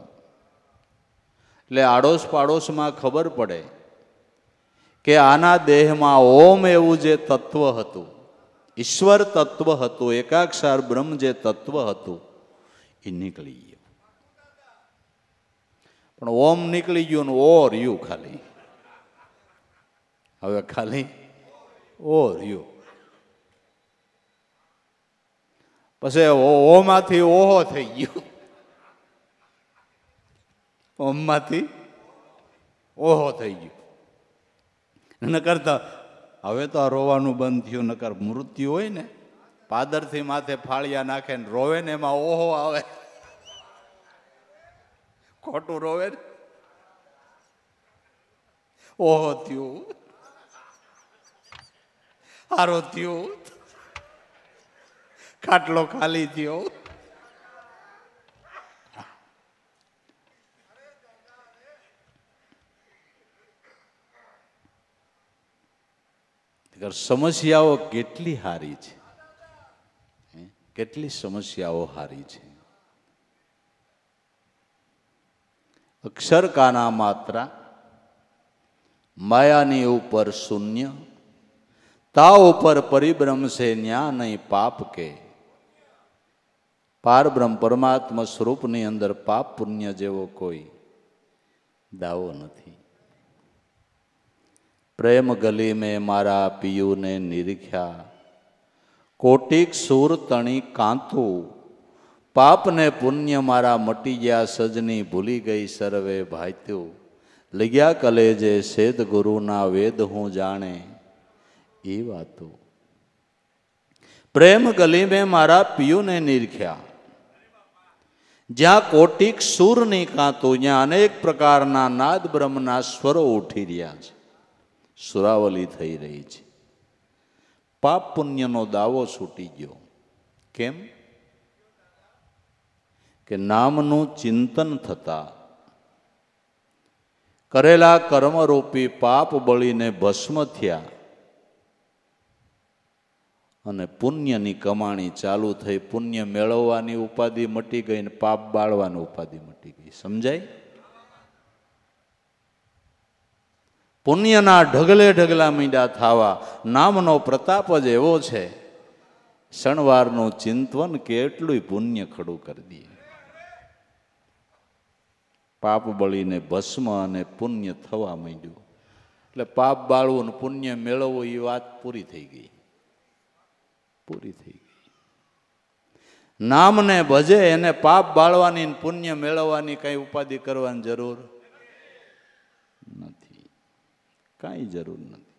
એટલે આડોશ પાડોશમાં ખબર પડે કે આના દેહમાં ઓમ એવું જે તત્વ હતું, ઈશ્વર તત્વ હતું, એકાક્ષર બ્રહ્મ જે તત્વ હતું એ નીકળી ગયું. પણ ઓમ નીકળી ગયું ને ઓ રહ્યું ખાલી. હવે ખાલી ઓ રહ્યું. પછી ઓમાંથી ઓહો થઈ ગયું. ઓમમાંથી ઓહો થઈ ગયું. નકર તો હવે તો આ રોવાનું બંધ થયું. નકર મૃત્યુ હોય ને, પાદરથી માથે ફાળિયા નાખે ને રોવે ને એમાં ઓહો આવે. ખોટું રોવે ને ઓહો થયું, હારો થયું, ખાટલો ખાલી થયો. સમસ્યાઓ કેટલી હારી છે, કેટલી સમસ્યાઓ હારી છે. અક્ષરકાના માત્રા માયાની ઉપર શૂન્ય, તા ઉપર પરિબ્રહ્મ છે ન્યા નહીં પાપ કે. પારબ્રહ્મ પરમાત્મા સ્વરૂપની અંદર પાપ પુણ્ય જેવો કોઈ દાવો નથી. પ્રેમ ગલી મેં મારા પિયુને નિરીખ્યા, કોટિક સૂર તણી કાંતું, પાપ ને પુણ્ય મારા મટી ગયા સજની, ભૂલી ગઈ સર્વે ભાત્યું. લગ્યા કલેજે સેદ ગુરુના વેદ હું જાણે એ વાતો. પ્રેમ ગલી મેં મારા પિયુને નિરખ્યા. જ્યાં કોટિક સૂરની કાંતું ત્યાં અનેક પ્રકારના નાદ બ્રહ્મના સ્વરો ઉઠી રહ્યા છે, સુરાવલી થઈ રહી છે. પાપ પુણ્યનો દાવો છૂટી ગયો. કેમ? કે નામનું ચિંતન થતા કરેલા કર્મરૂપી પાપ બળીને ભસ્મ થયા અને પુણ્યની કમાણી ચાલુ થઈ. પુણ્ય મેળવવાની ઉપાધિ મટી ગઈ ને પાપ બાળવાની ઉપાધિ મટી ગઈ. સમજાય? પુણ્યના ઢગલે ઢગલા મીંડા થાવા. નામનો પ્રતાપ જ એવો છે, શણવારનું ચિંતવન કેટલું પુણ્ય ખડું કરી દે. પાપ બળીને ભસ્મ અને પુણ્ય થવા માંડ્યું. એટલે પાપ બાળવું ને પુણ્ય મેળવવું એ વાત પૂરી થઈ ગઈ. પૂરી થઈ ગઈ. નામને ભજે એને પાપ બાળવાની પુણ્ય મેળવવાની કઈ ઉપાધિ કરવાની જરૂર નથી. કઈ જરૂર નથી.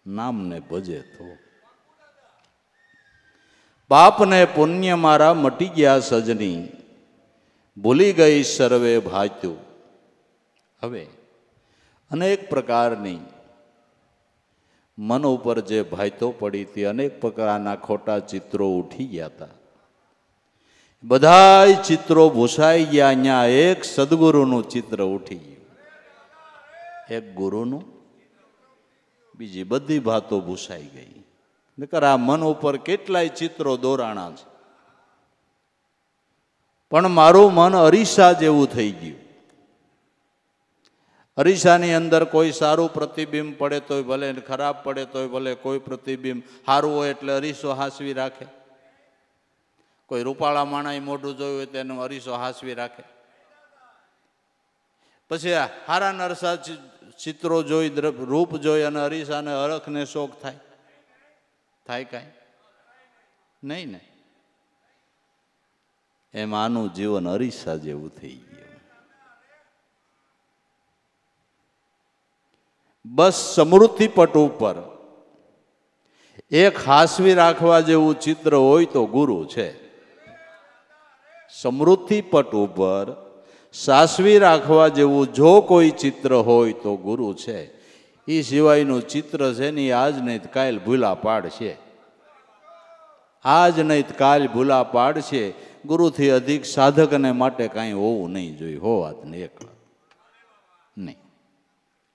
નામને ભજે તો. પાપ ને પુણ્ય મારા મટી ગયા સજની, ભૂલી ગઈ સર્વે ભાત્યું. હવે અનેક પ્રકારની મન ઉપર જે ભાઈતો પડી હતી, અનેક પ્રકારના ખોટા ચિત્રો ઉઠી ગયા હતા. બધા ચિત્રો ભૂસાઈ ગયા. અહીંયા એક સદગુરુનું ચિત્ર ઉઠી ગયું. એક ગુરુનું, બીજી બધી વાતો ભૂસાઈ ગઈ. નકર આ મન ઉપર કેટલાય ચિત્રો દોરાણા છે, પણ મારું મન અરીસા જેવું થઈ ગયું. અરીસાની અંદર કોઈ સારું પ્રતિબિંબ પડે તોય ભલે, ખરાબ પડે તોય ભલે, કોઈ પ્રતિબિંબ સારું હોય એટલે અરીસો હાસવી રાખે. કોઈ રૂપાળા માણાએ મોઢું જોયું હોય તેનું અરીસો હાસવી રાખે. પછી હારા નરસા ચિત્રો જોઈ, રૂપ જોઈ અને અરીસાને હરખને શોખ થાય? થાય કાંઈ નહીં ને. એમ આનું જીવન અરીસા જેવું થઈ ગયું. બસ સમૃદ્ધિ પટ ઉપર એક હાસવી રાખવા જેવું ચિત્ર હોય તો ગુરુ છે. સમૃદ્ધિ પટ ઉપર સાસવી રાખવા જેવું જો કોઈ ચિત્ર હોય તો ગુરુ છે. એ સિવાયનું ચિત્ર છે ને આજ નહીં કાલ ભૂલા પાડશે. આજ નહીં કાલ ભૂલા પાડશે. ગુરુથી અધિક સાધકને માટે કાંઈ હોવું નહીં જોઈએ. હો વાત ને એક નહીં.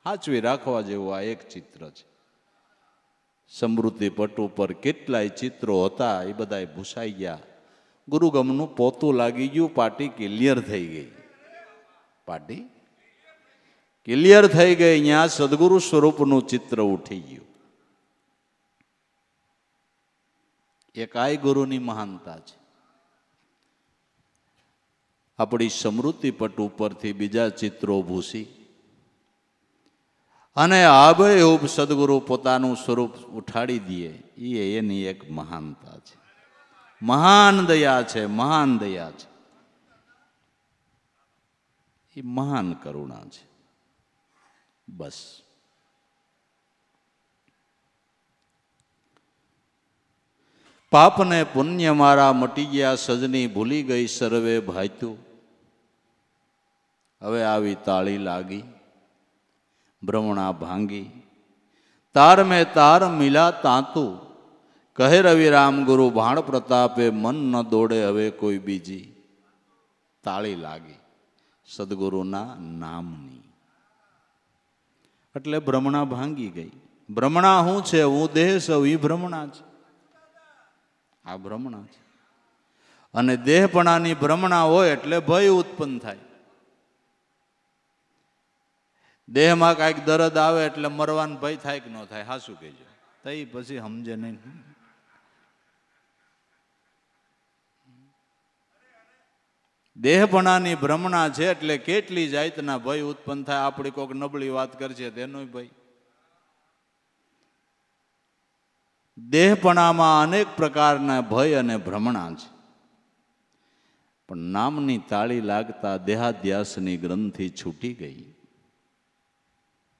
સાચવી રાખવા જેવું આ એક ચિત્ર છે. સમૃદ્ધિ પટ ઉપર કેટલાય ચિત્રો હતા, એ બધા ભૂસાઈ ગયા. ગુરુગમનું પોતું લાગી ગયું. પાટી ક્લિયર થઈ ગઈ. પાટી ક્લિયર થઈ ગઈ. અહીંયા સદગુરુ સ્વરૂપનું ચિત્ર ઉઠી ગયું. એક આ ગુરુની મહાનતા છે. આપણી સમૃદ્ધિ પટ ઉપરથી બીજા ચિત્રો ભૂસી અને આબેહૂબ સદગુરુ પોતાનું સ્વરૂપ ઉઠાડી દે. એ એની એક મહાનતા છે. મહાન દયા છે. મહાન દયા છે. એ મહાન કરુણા છે. બસ પાપ ને પુણ્ય મારા મટી ગયા સજની, ભૂલી ગઈ સર્વે ભાત્યું. હવે આવી તાળી લાગી, ભ્રમણા ભાંગી. તાર મેં તાર મિલા તાતું, કહે રવિરામ ગુરુ ભાણ પ્રતાપે, મન ન દોડે હવે કોઈ બીજી. તાળી લાગી સદગુરુના નામની. એટલે ભ્રમણા ભાંગી ગઈ. ભ્રમણા શું છે? હું દેહ સૌ એ ભ્રમણા છે. આ ભ્રમણા છે. અને દેહપણાની ભ્રમણા હોય એટલે ભય ઉત્પન્ન થાય. દેહમાં કાંઈક દર્દ આવે એટલે મરવાનો ભય થાય કે ન થાય? હાસું કહેજો. તઈ પછી સમજે નહીં. દેહપણાની ભ્રમણા છે એટલે કેટલી જાતના ભય ઉત્પન્ન થાય. આપણી કોઈક નબળી વાત કરશે તેનો ભય. દેહપણામાં અનેક પ્રકારના ભય અને ભ્રમણા છે. પણ નામની તાળી લાગતા દેહાધ્યાસની ગ્રંથિ છૂટી ગઈ.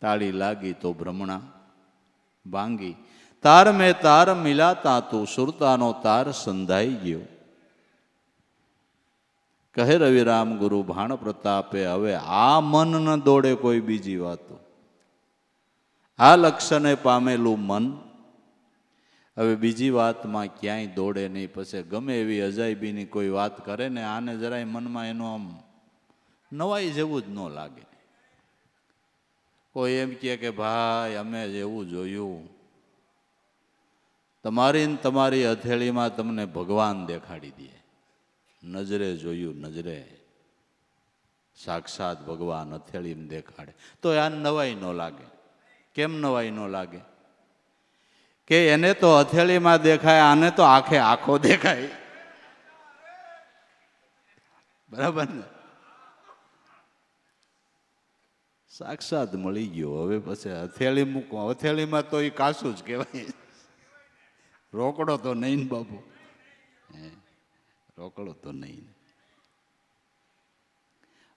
તાળી લાગી તો ભ્રમણા ભાંગી. તાર મેં તાર મિલાતા તું સુરતાનો તાર સંધાઈ ગયો. કહે રવિરામ ગુરુ ભાણ પ્રતાપે, હવે આ મન ન દોડે કોઈ બીજી વાતો. આ લક્ષ્યને પામેલું મન હવે બીજી વાતમાં ક્યાંય દોડે નહીં. પછી ગમે એવી અજાયબીની કોઈ વાત કરે ને આને જરાય મનમાં એનો આમ નવાઈ જેવું જ ન લાગે. કોઈ એમ કહે કે ભાઈ અમે જેવું જોયું, તમારી ને તમારી હથેળીમાં તમને ભગવાન દેખાડી દે. નજરે જોયું, નજરે સાક્ષાત ભગવાન હથેળીમાં દેખાડે તો આ નવાઈ ન લાગે. કેમ નવાઈ ન લાગે? કે એને તો હથેળીમાં દેખાય, આને તો આંખે આંખો દેખાય. બરાબર ને? સાક્ષાત મળી ગયો. હવે પછી હથેળી મૂકો, હથેળીમાં તો એ કાસું જ કહેવાય. રોકડો તો નહીં ને બાપુ, રોકડો તો નહીં.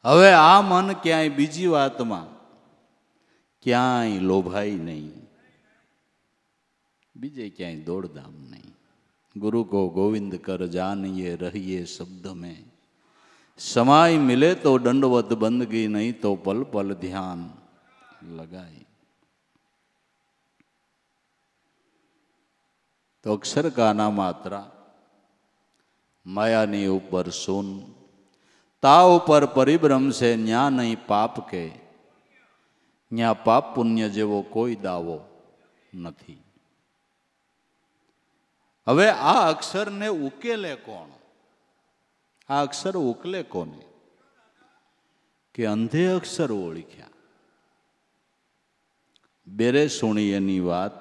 હવે આ મન ક્યાંય બીજી વાતમાં ક્યાંય લોભાય નહીં, બીજે ક્યાંય દોડધામ નહીં. ગુરુ કો ગોવિંદ કર જાનિए રહીએ શબ્દ में, समाय मिले तो दंडवत बंदगी नहीं तो पल पल ध्यान लगाए. तो अक्षर का नाम मात्रा मायानी ऊपर सुन, ता ऊपर परिभ्रम से न्या नहीं पाप के, न्या पाप पुण्य जेवो कोई दावो નથી. હવે આ અક્ષરને ઉકેલે કોણ? આ અક્ષર ઉકલે કોને? કે અંધે અક્ષર ઓળખ્યા. બેરે સુણી એની વાત,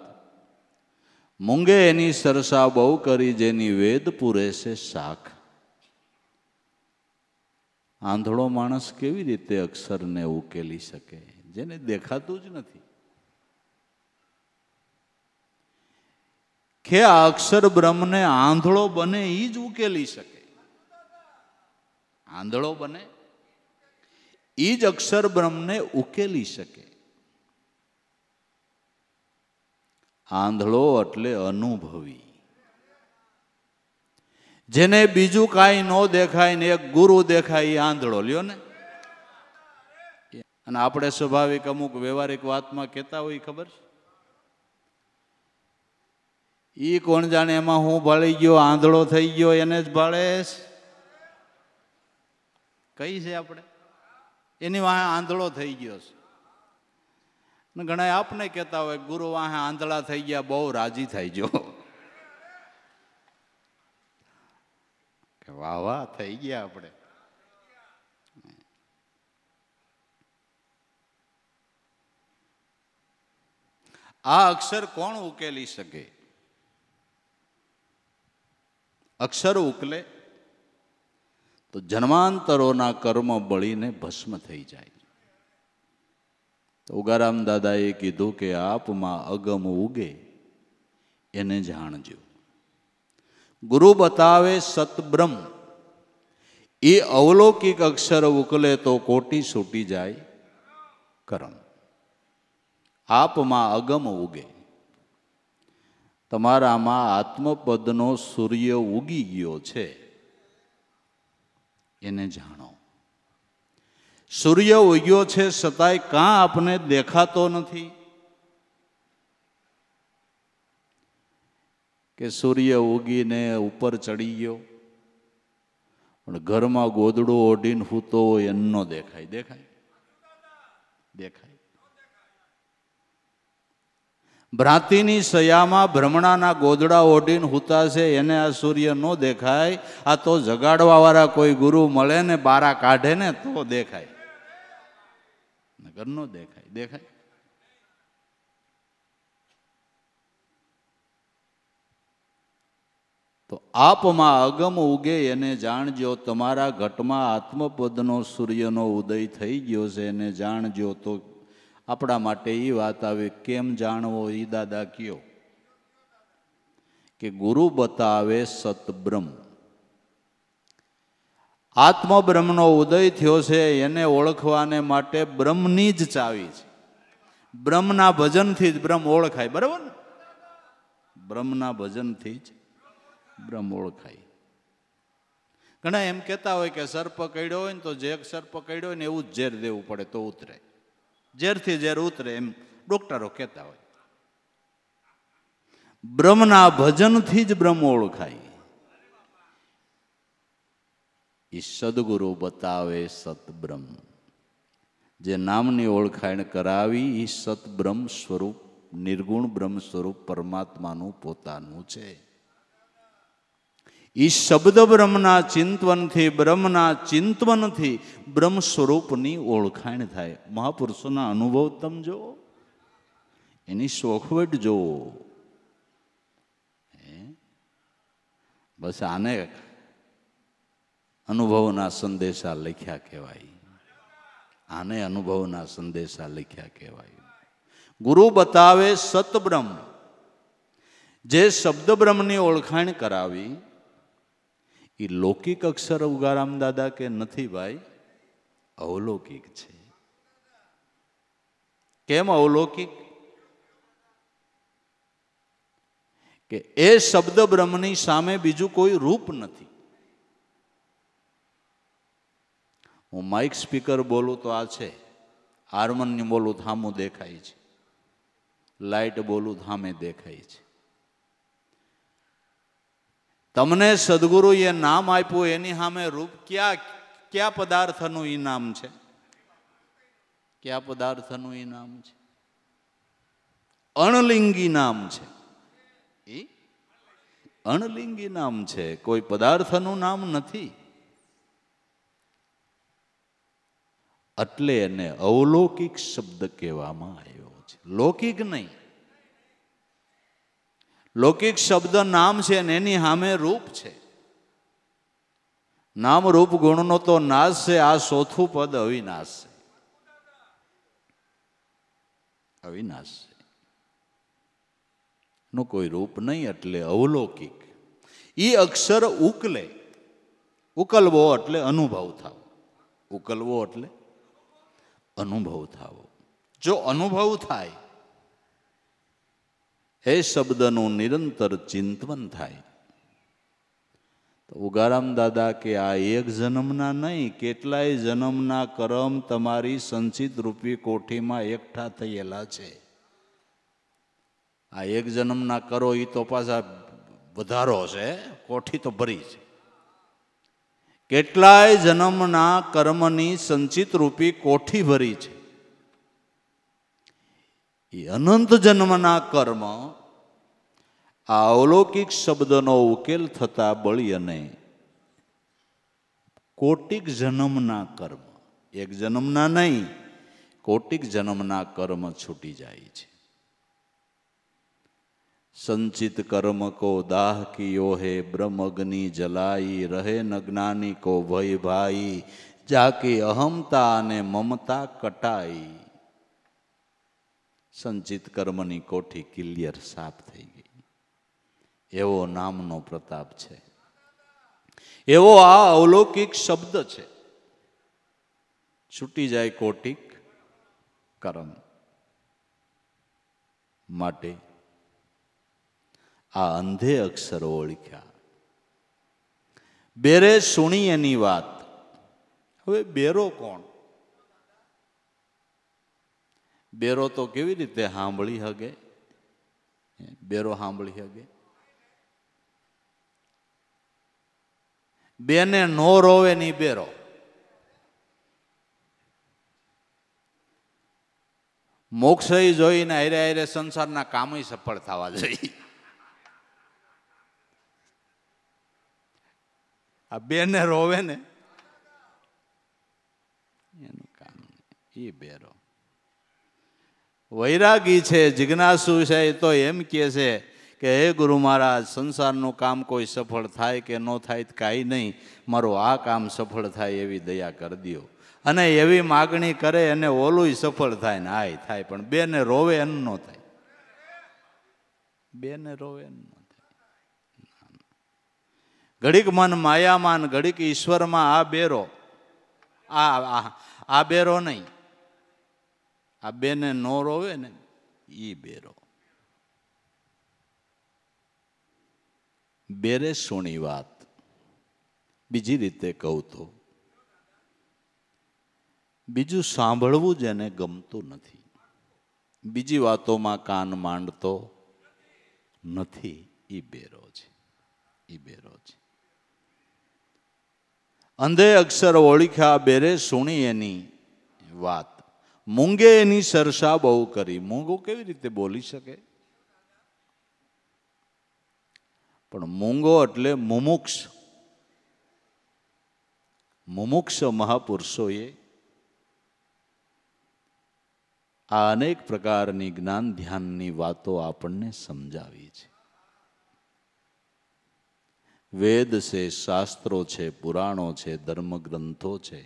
મૂંગે એની સરસા બહુ કરી, જેની વેદ પૂરે છે શાખ. આંધળો માણસ કેવી રીતે અક્ષરને ઉકેલી શકે? જેને દેખાતું જ નથી. કે આ અક્ષર બ્રહ્મને આંધળો બને એ જ ઉકેલી શકે. આંધળો બને એ જ અક્ષર બ્રહ્મને ઉકેલી શકે. આંધળો એટલે અનુભવી, જેને બીજું કાંઈ ન દેખાય ને એક ગુરુ દેખાય એ આંધળો. લ્યો ને. અને આપણે સ્વાભાવિક અમુક વ્યવહારિક વાતમાં કહેતા હોય ખબર છે, ઈ કોણ જાણે એમાં હું ભાળી ગયો, આંધળો થઈ ગયો, એને જ ભાળેશ. કઈ છે આપણે એની વાહે આંધળો થઈ ગયો છે. ઘણા આપને કહેતા હોય ગુરુ વાહે આંધળા થઈ ગયા, બહુ રાજી થઈ ગયો. વાહ વાહ થઈ ગયા આપણે. આ અક્ષર કોણ ઉકેલી શકે? અક્ષર ઉકલે તો જન્માંતરોના કર્મ બળીને ભસ્મ થઈ જાય. તો ઉગારામ દાદાએ કીધું કે આપમાં અગમ ઉગે એને જાણજો. ગુરુ બતાવે સતબ્રહ્મ, એ અવલૌકિક અક્ષર ઉકલે તો કોટી છૂટી જાય કરમ. આપમાં અગમ ઉગે, તમારામાં આત્મપદનો સૂર્ય ઉગી ગયો છે એને જાણો. સૂર્ય ઉગ્યો છે છતાંય કાં આપને દેખાતો નથી? કે સૂર્ય ઉગીને ઉપર ચડી ગયો પણ ઘરમાં ગોદડું ઓઢીને સૂતો હોય એનો દેખાય? દેખાય? દેખાય? ભ્રાંતિની સયામાં ભ્રમણાના ગોદડા ઓઢીને સૂતા છે એને આ સૂર્ય ન દેખાય. આ તો જગાડવા વાળા કોઈ ગુરુ મળે ને બારા કાઢે ને તો દેખાય, નકર ન દેખાય. દેખાય? તો આપમાં અગમ ઉગે એને જાણજો. તમારા ઘટમાં આત્મપદનો સૂર્યનો ઉદય થઈ ગયો છે એને જાણજો. તો આપણા માટે એ વાત આવે, કેમ જાણવો? એ દાદા કયો કે ગુરુ બતાવે સતબ્રહ્મ. આત્મબ્રહ્મનો ઉદય થયો છે એને ઓળખવાને માટે બ્રહ્મની જ ચાવી છે. બ્રહ્મના ભજનથી જ બ્રહ્મ ઓળખાય, બરાબર ને? બ્રહ્મના ભજનથી જ બ્રહ્મ ઓળખાય. ઘણા એમ કહેતા હોય કે સર્પ કરડ્યો હોય ને તો જે સર્પ કરડ્યો હોય ને એવું જ ઝેર દેવું પડે તો ઉતરે. ઝેરથી ઝેર ઉતરે એમ ડોક્ટરો કહેતા હોય. બ્રહ્મના ભજનથી જ બ્રહ્મ ઓળખાય. એ સદગુરુ બતાવે સતબ્રહ્મ. જે નામની ઓળખાણ કરાવી એ સતબ્રહ્મ સ્વરૂપ, નિર્ગુણ બ્રહ્મ સ્વરૂપ પરમાત્માનું પોતાનું છે. એ શબ્દ બ્રહ્મના ચિંતવનથી, બ્રહ્મના ચિંતવનથી બ્રહ્મ સ્વરૂપની ઓળખાણ થાય. મહાપુરુષોના અનુભવ તમે જુઓ, એની શોખવટ જુઓ. બસ આને અનુભવના સંદેશા લખ્યા કહેવાય. આને અનુભવના સંદેશા લખ્યા કહેવાય. ગુરુ બતાવે સતબ્રહ્મ. જે શબ્દ બ્રહ્મની ઓળખાણ કરાવી એ લૌકિક અક્ષર ઉગારામ દાદા કે નથી ભાઈ, અવલૌકિક છે. કેમ અવલૌકિક? કે એ શબ્દ બ્રહ્મની સામે બીજું કોઈ રૂપ નથી. હું માઇક સ્પીકર બોલું તો આ છે, હાર્મોનિયમ બોલું તો સામું દેખાય છે, લાઇટ બોલું તો સામે દેખાય છે. તમને સદગુરુએ નામ આપ્યું એની સામે રૂપ કયા પદાર્થનું એ નામ છે? કયા પદાર્થનું એ નામ છે? અણલિંગી નામ છે. એ અણલિંગી નામ છે, કોઈ પદાર્થનું નામ નથી. એટલે એને અવલૌકિક શબ્દ કહેવામાં આવ્યો છે, લૌકિક નહીં. લૌકિક શબ્દ નામ છે ને એની સામે રૂપ છે. નામ રૂપ ગુણનો તો નાશ છે. આ ચોથું પદ અવિનાશ છે. અવિનાશ છે, નું કોઈ રૂપ નહીં, એટલે અવલૌકિક. એ અક્ષર ઉકલે. ઉકલવો એટલે અનુભવ થાવો. ઉકલવો એટલે અનુભવ થાવો. જો અનુભવ થાય, એ શબ્દનું નિરંતર ચિંતન થાય, તો ઉગારામ દાદા કે આ એક જન્મના નહીં, કેટલાય જન્મના કરમ તમારી સંચિત રૂપી કોઠીમાં એકઠા થયેલા છે. આ એક જન્મના કરો એ તો પાછા વધારો છે, કોઠી તો ભરી છે. કેટલાય જન્મના કર્મની સંચિત રૂપી કોઠી ભરી છે. એ અનંત જન્મના કર્મ આ અવલૌકિક શબ્દનો ઉકેલ થતા બળી અને કોટિક જન્મના કર્મ, એક જન્મના નહીં, કોટિક જન્મના કર્મ છૂટી જાય છે. संचित कर्म को दाह कियो है ब्रह्म अग्नि जलाई, रहे न ज्ञानी को भय भाई, जाके अहमता ने ममता कटाई. संचित कर्मनी कोठी क्लियर साफ થઈ ગઈ. એવો નામનો પ્રતાપ છે. એવો આ અવલૌકિક શબ્દ છે. છૂટી જાય કોટિક કર્મ. માટે આ અંધે અક્ષરો ઓળખ્યા. બેરે સુણી એની વાત. હવે બેરો કોણ? બેરો તો કેવી રીતે સાંભળી શકે? બેરો સાંભળી શકે? બેને નો રોવે ની બેરો. મોક્ષ જોઈને હારે હારે સંસારના કામ સફળ થવા જોઈએ. આ બેને રોવે ને એનું કામ એ બેરો. વૈરાગી છે, જિજ્ઞાસુ છે, એ તો એમ કહે છે કે હે ગુરુ મહારાજ, સંસારનું કામ કોઈ સફળ થાય કે ન થાય કાંઈ નહીં, મારું આ કામ સફળ થાય એવી દયા કરી દો. અને એવી માગણી કરે અને ઓલું સફળ થાય ને આય થાય, પણ બેને રોવે એમ ન થાય. બેને રોવે એમ ન થાય. ઘડીક મન માયામાન, ઘડીક ઈશ્વરમાં આ બેરો, આ બેરો નહીં, આ બેને નો રોવે ને ઈ બેરો. બેરે સુણી વાત. બીજી રીતે કહું તો બીજું સાંભળવું જ એને ગમતું નથી. બીજી વાતોમાં કાન માંડતો નથી. ઈ બેરો છે. ઈ બેરો છે. અંધે અક્ષર ઓળખ્યા બેરે સુણી એની વાત. મૂંગે એની સરસા બહુ કરી. મૂંગો કેવી રીતે બોલી શકે? પણ મૂંગો એટલે મુમુક્ષ. મુમુક્ષ મહાપુરુષોએ આ અનેક પ્રકારની જ્ઞાન ધ્યાનની વાતો આપણને સમજાવી છે. વેદ છે, શાસ્ત્રો છે, પુરાણો છે, ધર્મગ્રંથો છે,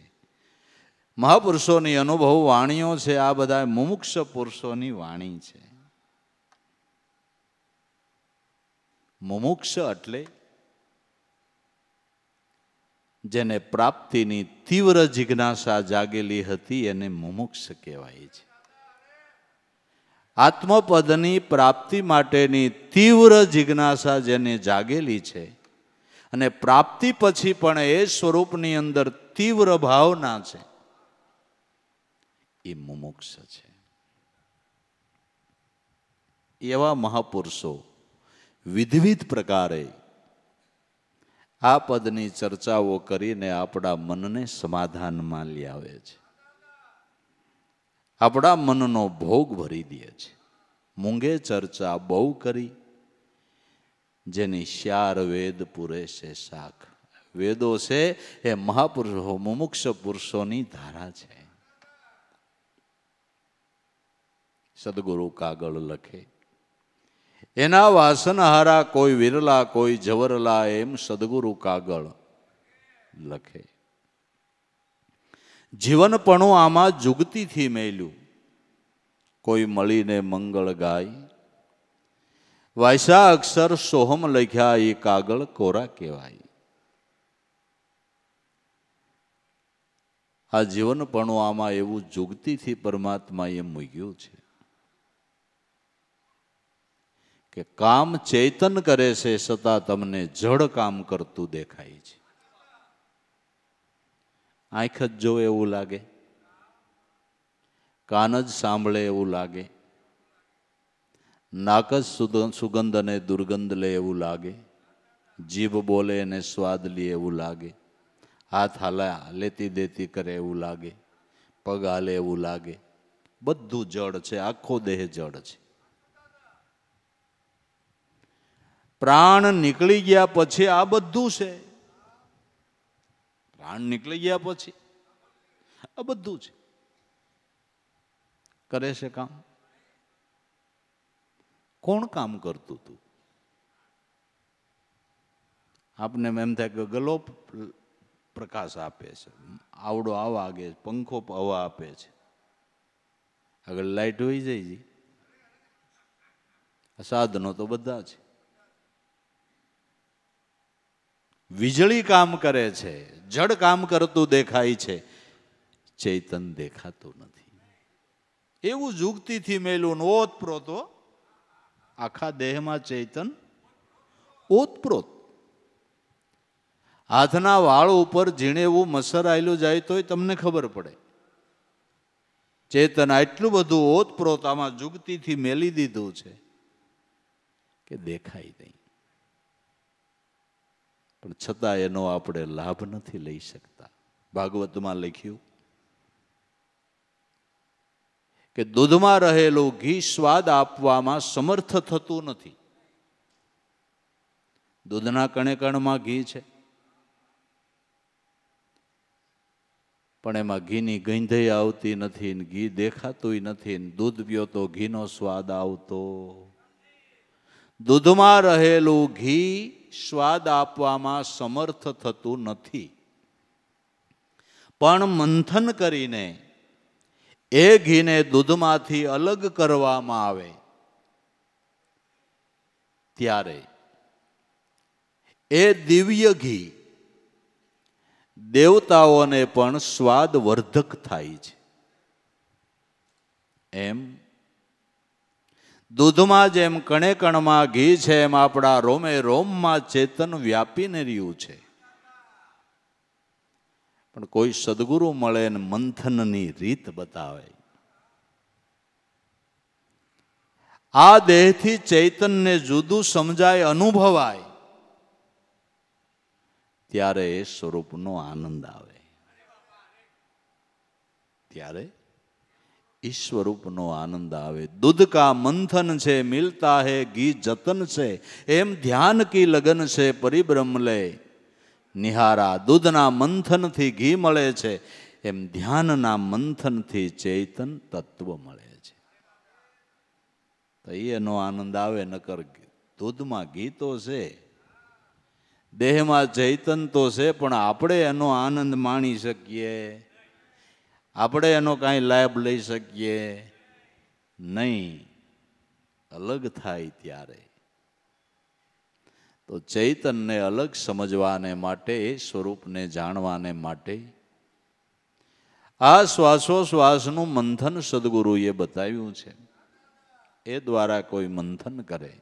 મહાપુરુષોની અનુભવ વાણીઓ છે. આ બધા મુમુક્ષ પુરુષોની વાણી છે. મુમુક્ષ એટલે જેને પ્રાપ્તિની તીવ્ર જિજ્ઞાસા જાગેલી હતી એને મુમુક્ષ કહેવાય છે. આત્મપદની પ્રાપ્તિ માટેની તીવ્ર જિજ્ઞાસા જેને જાગેલી છે અને પ્રાપ્તિ પછી પણ એ સ્વરૂપની અંદર તીવ્ર ભાવના છે, એ મુમુક્ષ છે. એવા મહાપુરુષો વિવિધ પ્રકારે આ પદની ચર્ચાઓ કરીને આપણા મનને સમાધાનમાં લઈ આવે છે. આપણા મનનો ભોગ ભરી દે છે. મૂંગે ચર્ચા બહુ કરી, જેની શ્યાર વેદ પૂરે છે શાખ. વેદો છે એ મહાપુરુષો મુમુક્ષ પુરુષોની ધારા છે. સદગુરુ કાગળ લખે, એના વાસનહારા કોઈ વિરલા કોઈ જવરલા, એમ સદગુરુ કાગળ લખે. જીવનપણું આમાં જુગતીથી મેલ્યું, કોઈ મળીને મંગળ ગાય. વાયસા અક્ષર સોહમ લખ્યા, એ કાગળ કોરા કહેવાય. આ જીવનપણું આમાં એવું જુગતીથી પરમાત્માએ મૂક્યું છે કે કામ ચેતન કરે છે, છતાં તમને જડ કામ કરતું દેખાય છે. આંખ જ જો એવું લાગે, કાન જ સાંભળે એવું લાગે, નાક જ સુગંધ અને દુર્ગંધ લે એવું લાગે, જીભ બોલે અને સ્વાદ લે એવું લાગે, હાથ હાલા લેતી દેતી કરે એવું લાગે, પગ હાલે એવું લાગે. બધું જડ છે. આખો દેહ જડ છે. પ્રાણ નીકળી ગયા પછી આ બધું છે. પ્રાણ નીકળી ગયા પછી આ બધું છે. કરે છે કામ. કોણ કામ કરતું હતું? આપને એમ થાય કે ગલો પ્રકાશ આપે છે, આવડો આવા આગે, પંખો હવા આપે છે, આગળ લાઈટ હોઈ જાય છે. સાધનો તો બધા છે. વીજળી કામ કરે છે, જડ કામ કરતું દેખાય છે, ચૈતન દેખાતું નથી. એવું જુગતીથી મેલું ઓતપ્રોત. આખા દેહમાં ચૈતન ઓતપ્રોત. હાથના વાળ ઉપર ઝીણે એવું મસર આવેલું જાય તોય તમને ખબર પડે. ચેતન આટલું બધું ઓતપ્રોત આમાં જુગતીથી મેલી દીધું છે કે દેખાય નહીં. પણ છતાં એનો આપણે લાભ નથી લઈ શકતા. ભાગવતમાં લખ્યું કે દૂધમાં રહેલું ઘી સ્વાદ આપવામાં સમર્થ થતું નથી. દૂધના કણે કણમાં ઘી છે, પણ એમાં ઘીની ગંધે આવતી નથી, ઘી દેખાતું નથી. દૂધ પીઓ તો ઘીનો સ્વાદ આવતો. દૂધમાં રહેલું ઘી સ્વાદ આપવામાં સમર્થ થતું નથી. પણ મંથન કરીને એ ઘીને દૂધમાંથી અલગ કરવામાં આવે ત્યારે એ દિવ્ય ઘી દેવતાઓને પણ સ્વાદવર્ધક થાય છે. એમ દૂધમાં જેમ કણે કણમાં ઘી છે, એમ આપણા રોમે રોમમાં ચેતન વ્યાપીને રહ્યું છે. પણ કોઈ સદગુરુ મળે ને મંથનની રીત બતાવે. આ દેહથી ચૈતનને જુદું સમજાય, અનુભવાય, ત્યારે એ સ્વરૂપનો આનંદ આવે. ત્યારે ઈ સ્વરૂપનો આનંદ આવે. દૂધ કા મંથન છે, મિલતા હે ઘી જતન છે. એમ ધ્યાન કી લગન છે, પરિબ્રહ્મ લે નિહારા. દૂધના મંથનથી ઘી મળે છે, એમ ધ્યાનના મંથનથી ચૈતન તત્વ મળે છે. તો એનો આનંદ આવે. નકર દૂધમાં ઘી તો છે, દેહમાં ચૈતન તો છે, પણ આપણે એનો આનંદ માણી શકીએ? આપણે એનો કાંઈ લાભ લઈ શકીએ નહીં. અલગ થાય ત્યારે. તો ચૈતનને અલગ સમજવાને માટે, એ સ્વરૂપને જાણવાને માટે આ શ્વાસોશ્વાસનું મંથન સદગુરુએ બતાવ્યું છે. એ દ્વારા કોઈ મંથન કરે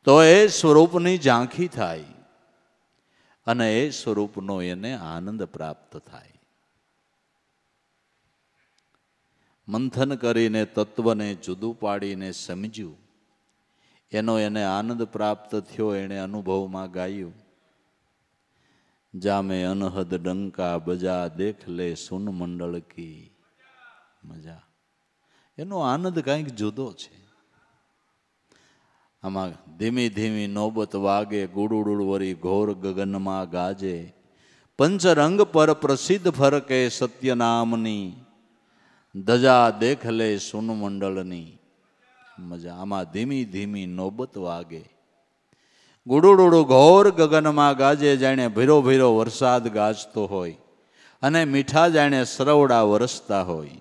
તો એ સ્વરૂપની ઝાંખી થાય અને એ સ્વરૂપનો એને આનંદ પ્રાપ્ત થાય. મંથન કરીને તત્વને જુદું પાડીને સમજ્યું, એનો એને આનંદ પ્રાપ્ત થયો. એણે અનુભવમાં ગાયું, જામે અનહદ ડંકા બજા, દેખ લે સુન મંડળ કી મજા. એનો આનંદ કંઈક જુદો છે. આમાં ધીમી ધીમી નોબત વાગે, ગુડુડુડ વરી ઘોર ગગનમાં ગાજે. પંચરંગ પર પ્રસિદ્ધ ફરકે, સત્ય નામની ધજા, દેખ લે સુન મંડળની મજા. આમાં ધીમી ધીમી નોબત વાગે, ગુડુડુડુ ઘોર ગગનમાં ગાજે. જાણે ભીરો ભીરો વરસાદ ગાજતો હોય અને મીઠા જાણે સરવડા વરસતા હોય.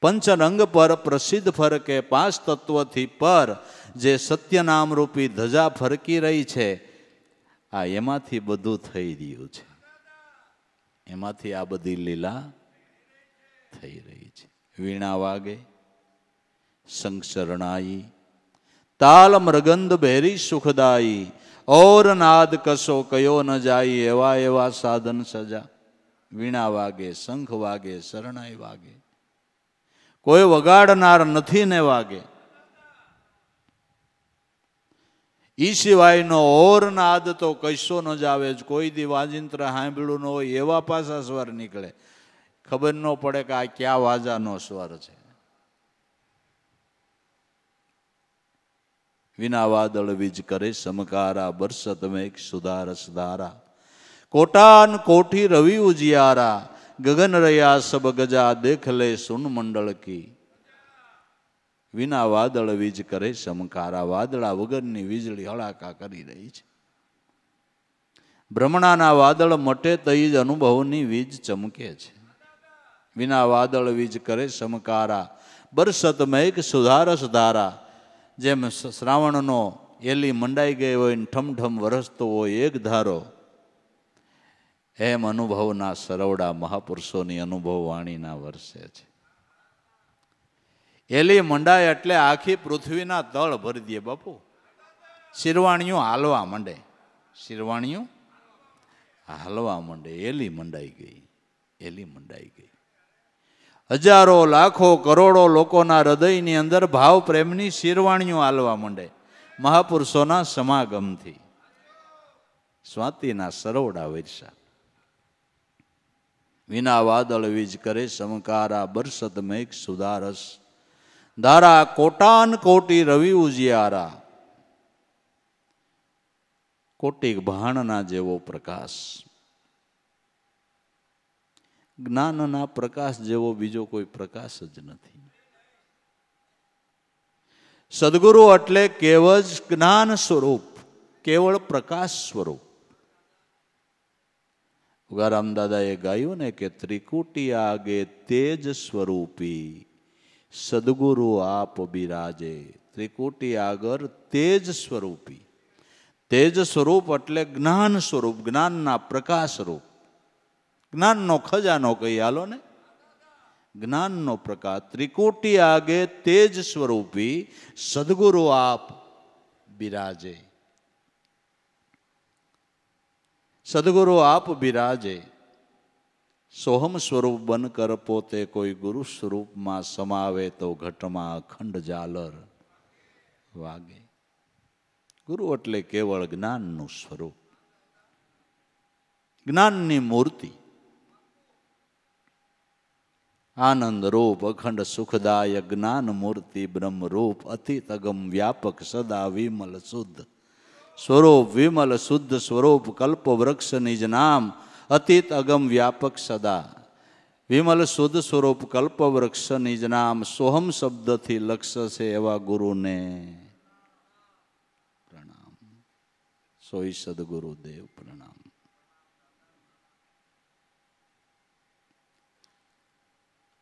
પંચરંગ પર પ્રસિદ્ધ ફરકે, પાંચ તત્વથી પર જે સત્યનામ રૂપી ધજા ફરકી રહી છે, આ એમાંથી બધું થઈ રહ્યું છે. એમાંથી આ બધી લીલા થઈ રહી છે. વીણા વાગે, શંખ શરણાઈ, તાલ મૃગંદ ભેરી સુખદાયી, ઓર નાદ કસો કયો ન જાય, એવા એવા સાધન સજા. વીણા વાગે, શંખ વાગે, શરણાઈ વાગે, કોઈ વગાડનાર નથી ને વાગે. ઈ સિવાયનો ઓર નાદ તો કશો ન જાવે. કોઈ દી વાજિંત્ર સાંભળ્યું ન હોય એવા પાછા સ્વર નીકળે. ખબર ન પડે કે આ ક્યાં વાજાનો સ્વર છે. વિના વાદળ વીજ કરે સમકારા, બરસત મેઘ સુધારસ ધારા. કોટાન કોઠી રવિ ઉજિયારા, ગગન રહ્યા સબ ગજા, દેખ લે સુન મંડળ કી. વિના વાદળ વીજ કરે સમકારા. વાદળા વગરની વીજળી હળાકા કરી રહી છે. ભ્રમણાના વાદળ મટે તઈ જ અનુભવની વીજ ચમકે છે. વિના વાદળ વીજ કરે સમકારા, બરસત મેઘ સુધારસ ધારા. જેમ શ્રાવણનો એલી મંડાઈ ગઈ હોય ને ઠમઠમ વરસતો હોય એક ધારો, એમ અનુભવના સરવડા મહાપુરુષોની અનુભવ વાણીના વર્ષે છે. એલી મંડાય એટલે આખી પૃથ્વીના તળ ભરી દે બાપુ. શિરવાણીઓ હાલવા માંડે, શિરવાણીઓ હાલવા માંડે. એલી મંડાઈ ગઈ, એલી મંડાઈ ગઈ. હજારો લાખો કરોડો લોકોના હૃદયની અંદર ભાવ પ્રેમની શિરવાણીઓ હાલવા માંડે મહાપુરુષોના સમાગમથી. સ્વાતિના સરવડા વર્ષા. વિના વાદળ વીજ કરે સમકારા, બરસત મેઘ સુધારસ ધારા. કોટાન કોટી રવિ ઉજિયારા. કોટિક ભાણના જેવો પ્રકાશ, જ્ઞાનના પ્રકાશ જેવો બીજો કોઈ પ્રકાશ જ નથી. સદગુરુ એટલે કેવળ જ્ઞાન સ્વરૂપ, કેવળ પ્રકાશ સ્વરૂપ. ઉગારામ દાદાએ ગાયું ને કે ત્રિકુટી આગે તેજ સ્વરૂપી, સદગુરુ આપ બિરાજે. ત્રિકુટી આગળ તેજ સ્વરૂપી. તેજ સ્વરૂપ એટલે જ્ઞાન સ્વરૂપ, જ્ઞાનના પ્રકાશ રૂપ. જ્ઞાનનો ખજાનો કહી હાલો ને. જ્ઞાનનો પ્રકાશ, ત્રિકોટી આગે તેજ સ્વરૂપી સદગુરુ આપ બિરાજે. સદગુરુ આપ બિરાજે. સોહમ સ્વરૂપ બન કર પોતે કોઈ ગુરુ સ્વરૂપમાં સમાવે તો ઘટમાં અખંડ ઝાલર વાગે. ગુરુ એટલે કેવળ જ્ઞાનનું સ્વરૂપ, જ્ઞાનની મૂર્તિ, આનંદ રૂપ અખંડ સુખદાયક જ્ઞાન મૂર્તિ બ્રહ્મરૂપ અતિત અગમ વ્યાપક સદા વિમલ શુદ્ધ સ્વરૂપ. વિમલ શુદ્ધ સ્વરૂપ કલ્પ વૃક્ષ નિજ નામ અતિત અગમ વ્યાપક સદા. વિમલ શુદ્ધ સ્વરૂપ કલ્પ વૃક્ષ નિજ નામ. સોહમ શબ્દથી લક્ષ્ય છે એવા ગુરુને પ્રણામ. સોઈ સદગુરુદેવ પ્રણામ.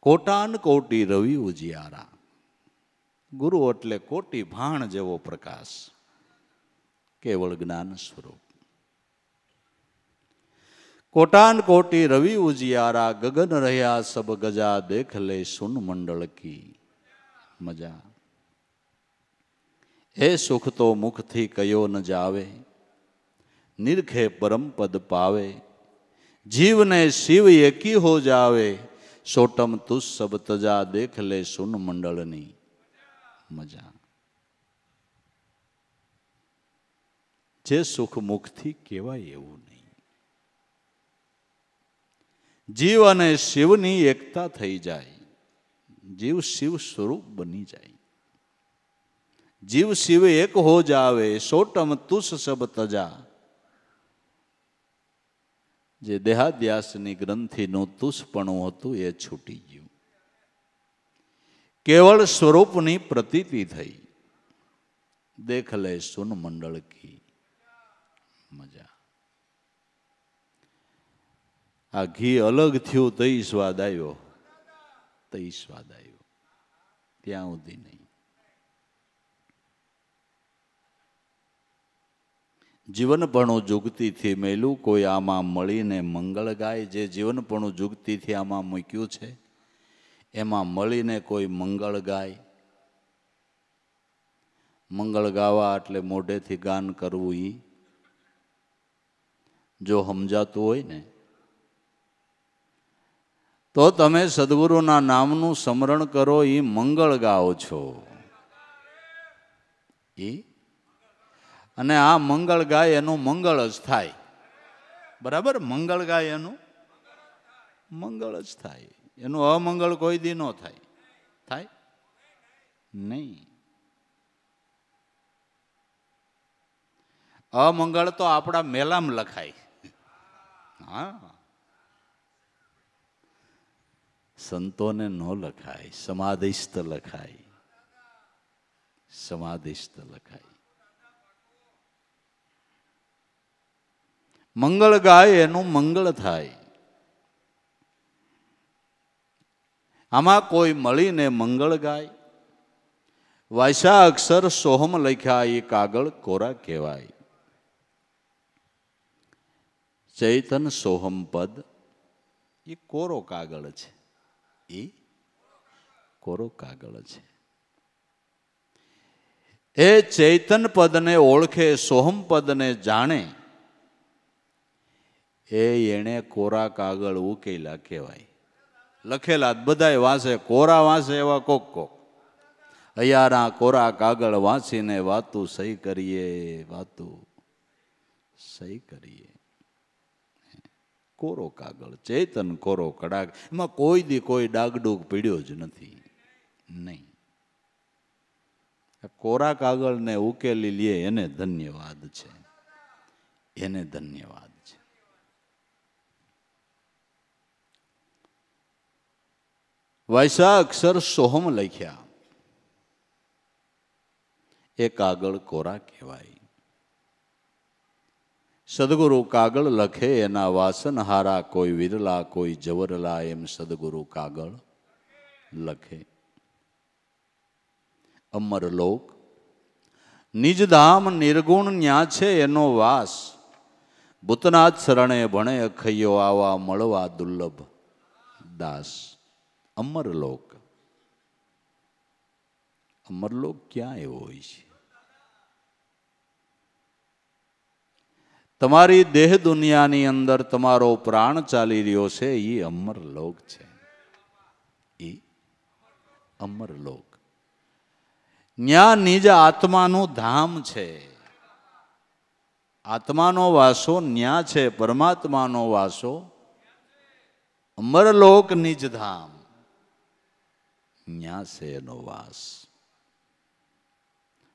કોટાન કોટી રવિ ઉજિયારા. ગુરુ એટલે કોટી ભાણ જેવો પ્રકાશ, કેવળ જ્ઞાન સ્વરૂપ. કોટાન કોટી રવિ ઉજિયારા. ગગન રહ્યા સબ ગજા દેખ લે સુન મંડળ કી મજા. હે સુખ તો મુખથી કયો ન જાવે, નિરખે પરમ પદ પાવે. જીવને શિવ એકી હો જાવે, સોટમ તુસ સબ તજા દેખ લે સુન મંડળની મજા. જે સુખ મુખથી કહેવાય એવું નહીં. જીવ અને શિવની એકતા થઈ જાય, જીવ શિવ સ્વરૂપ બની જાય. જીવ શિવ એક હો જાવે, સોટમ તુસ સબ તજા. જે દેહાદ્યાસની ગ્રંથિનું તુસપણું હતું એ છૂટી ગયું. કેવળ સ્વરૂપની પ્રતીતિ થઈ. દેખ લે સુન મંડળ કી મજા. આ ઘી અલગ થયું તઈ સ્વાદ આવ્યો, તઈ સ્વાદ આવ્યો, ત્યાં સુધી નહીં. જીવનપણું જુગતીથી મેલું કોઈ આમાં મળીને મંગળ ગાય. જે જીવનપણું જુગતીથી આમાં મૂક્યું છે એમાં મળીને કોઈ મંગળ ગાય. મંગળ ગાવા એટલે મોઢેથી ગાન કરવું. ઈ જો સમજાતું હોય ને તો તમે સદગુરુના નામનું સ્મરણ કરો, એ મંગળ ગાઓ છો. અને આ મંગળ ગાય એનું મંગળ જ થાય. બરાબર? મંગળ ગાય એનું મંગળ જ થાય. એનું અમંગળ કોઈ દી ન થાય. થાય નહીં. અમંગળ તો આપણા મેલામાં લખાય. હા, સંતોને ન લખાય, સમાધિસ્થ લખાય. સમાધિસ્થ લખાય. મંગળ ગાય એનું મંગળ થાય. આમાં કોઈ મળીને મંગળ ગાય. વાયસા અક્ષર સોહમ લખ્યા એ કાગળ કોરા કહેવાય. ચૈતન સોહમ પદ એ કોરો કાગળ છે. એ કોરો કાગળ છે. એ ચૈતન પદને ઓળખે, સોહમ પદને જાણે, એને કોરા કાગળ ઉકેલા કહેવાય. લખેલા બધાય વાંચે, કોરા વાંચે એવા કોક કોક. હૈયારા કોરા કાગળ વાંચીને વાતું સહી કરીએ, વાતું સહી કરીએ. કોરો કાગળ, ચેતન કોરો કડાક. એમાં કોઈ દી કોઈ ડાગડુગ પીડ્યો જ નથી. નહીં. કોરા કાગળને ઉકેલી લે એને ધન્યવાદ છે. એને ધન્યવાદ છે. વાયસા અક્ષર સોહમ લખ્યા એ કાગળ કોરા કહેવાય. સદગુરુ કાગળ લખે એના વાસનહારા કોઈ વિરલા, કોઈ જવરલા. એમ સદગુરુ કાગળ લખે. અમરલોક નિજધામ નિર્ગુણ ન્યા છે એનો વાસ. ભૂતનાથ શરણે ભણે અખૈયો, આવા મળવા દુર્લભ દાસ. અમરલોક. અમરલોક ક્યાં એવો હોય છે? તમારી દેહ દુનિયાની અંદર તમારો પ્રાણ ચાલી રહ્યો છે, એ અમરલોક છે. એ અમરલોક. ન્યા નિજ આત્માનું ધામ છે. આત્માનો વાસો ન્યા છે, પરમાત્માનો વાસો અમરલોક નિજ ધામ, ન્યા છે એનો વાસ.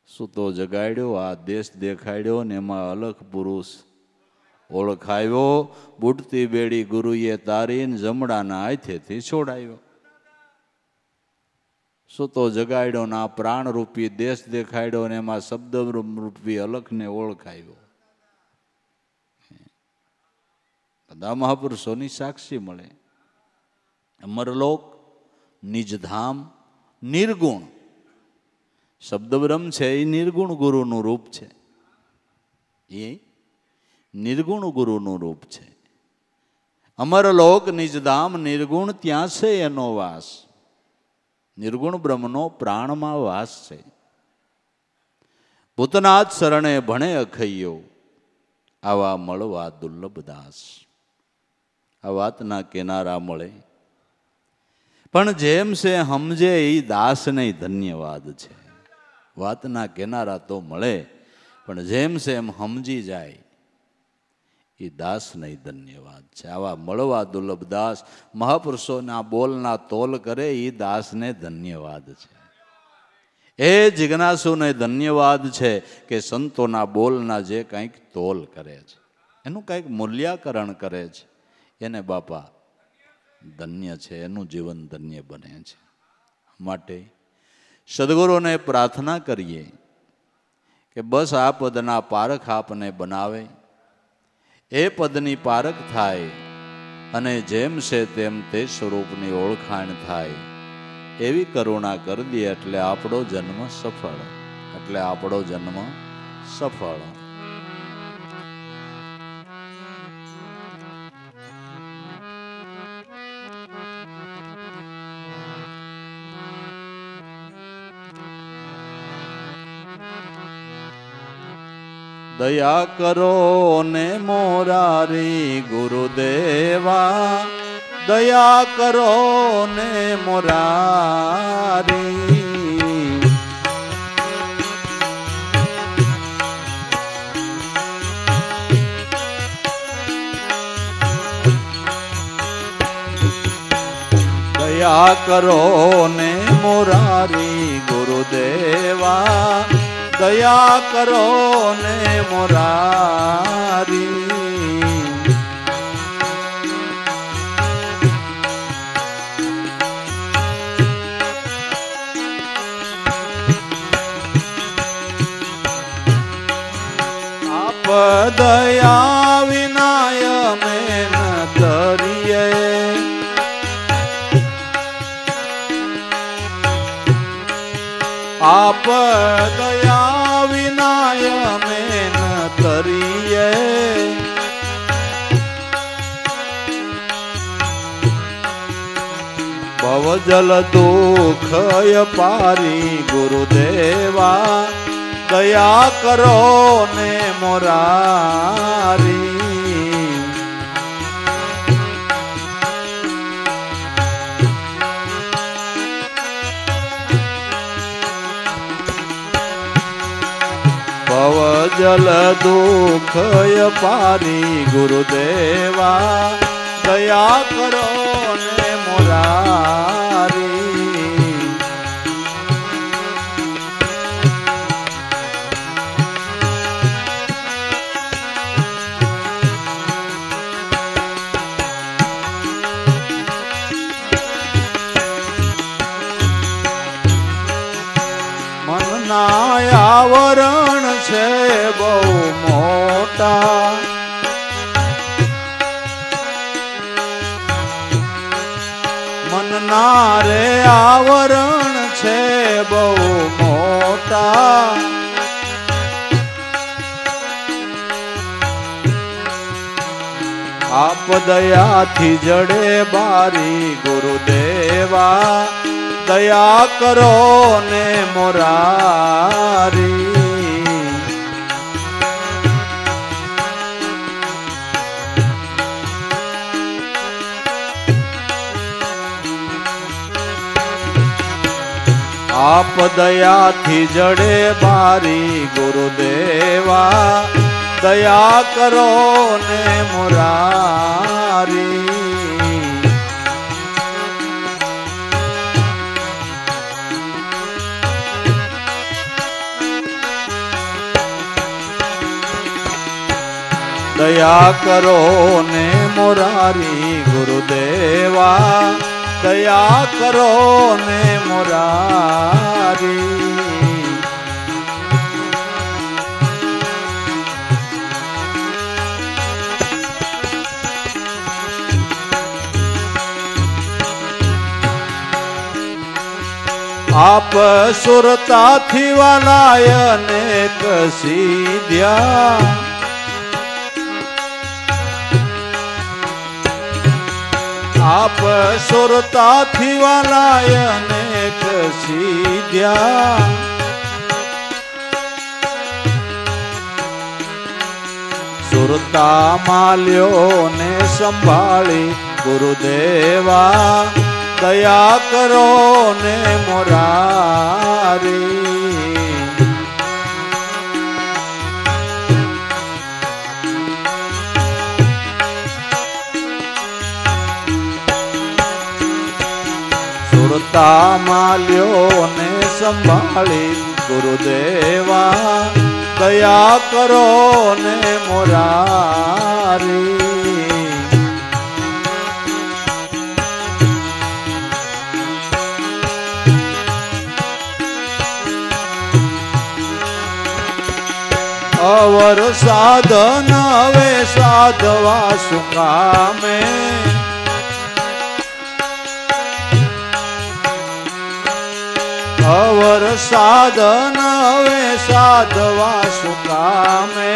સૂતો જગાડ્યો, આ દેશ દેખાડ્યો ને એમાં અલખ પુરુષ ઓળખાયો. બુડતી બેડી ગુરુએ તારીને જમડાના હાથેથી છોડાયો. સૂતો જગાડ્યો ને આ પ્રાણ રૂપી દેશ દેખાડ્યો ને એમાં શબ્દ રૂપી અલખને ઓળખાયો. બધા મહાપુરુષોની સાક્ષી મળે. અમરલોક નિજધામ નિર્ગુણ. શબ્દ બ્રહ્મ છે એ નિર્ગુણ ગુરુનું રૂપ છે. એ નિર્ગુણ ગુરુનું રૂપ છે. અમરલોક નિજધામ નિર્ગુણ, ત્યાં છે એનો વાસ. નિર્ગુણ બ્રહ્મનો પ્રાણમાં વાસ છે. ભૂતનાથ શરણે ભણે અખૈયો, આવા મળવા દુર્લભ દાસ. આ વાતના કિનારા મળે, પણ જેમ છે સમજે એ દાસને ધન્યવાદ છે. વાતના કિનારા તો મળે, પણ જેમ છે એમ સમજી જાય એ દાસને ધન્યવાદ છે. આવા મળવા દુર્લભ દાસ. મહાપુરુષોના બોલના તોલ કરે એ દાસને ધન્યવાદ છે. એ જિજ્ઞાસુને ધન્યવાદ છે કે સંતોના બોલના જે કંઈક તોલ કરે છે, એનું કંઈક મૂલ્યાકરણ કરે છે, એને બાપા ધન્ય છે, એનું જીવન ધન્ય બને છે. માટે સદગુરુને પ્રાર્થના કરીએ કે બસ આ પદના પારખ આપને બનાવે, એ પદની પારખ થાય અને જેમ છે તેમ તે સ્વરૂપની ઓળખાણ થાય, એવી કરુણા કરી દે. એટલે આપણો જન્મ સફળ. એટલે આપણો જન્મ સફળ. દયા કરો ને મોરારી ગુરુદેવા, દયા કરો ને મોરારી. દયા કરો ને મોરારી ગુરુદેવા, દયા કરો ને મોરારી. આપ દયા વિનાય મેં ન તરીએ, આપ દયા વિનાય મેં ન તરીએ. ભવ જલ દુઃખ પારી ગુરુદેવા, દયા કરો ને મોરારી. ભવ જલ દુઃખ પારી ગુરુદેવા, દયા કરો ને મોરારી. મનના આવરણ છે બહુ મોટા, મનના રે આવરણ છે બહુ મોટા. आप दयाथी जड़े बारी गुरुदेवा दया करो ने मोरारी। आप दया थी जड़े बारी गुरुदेवा दया करो ने मुरारी। दया करो ने मुरारी गुरुदेवा दया करो ने मुरारी। आप सुरता थी वालाय अनेक सीध्या। आप सुरता थी वालाय अनेक सीध्या। सुरता माल्यो ने संभाली गुरुदेवा दया करो ने मुरारी। सुरता माल्यो ने संभाली गुरुदेवा दया करो ने मुरारी। अवर साधन वे साधवा सुकामे। अवर साधन वे साधवा सुकामे।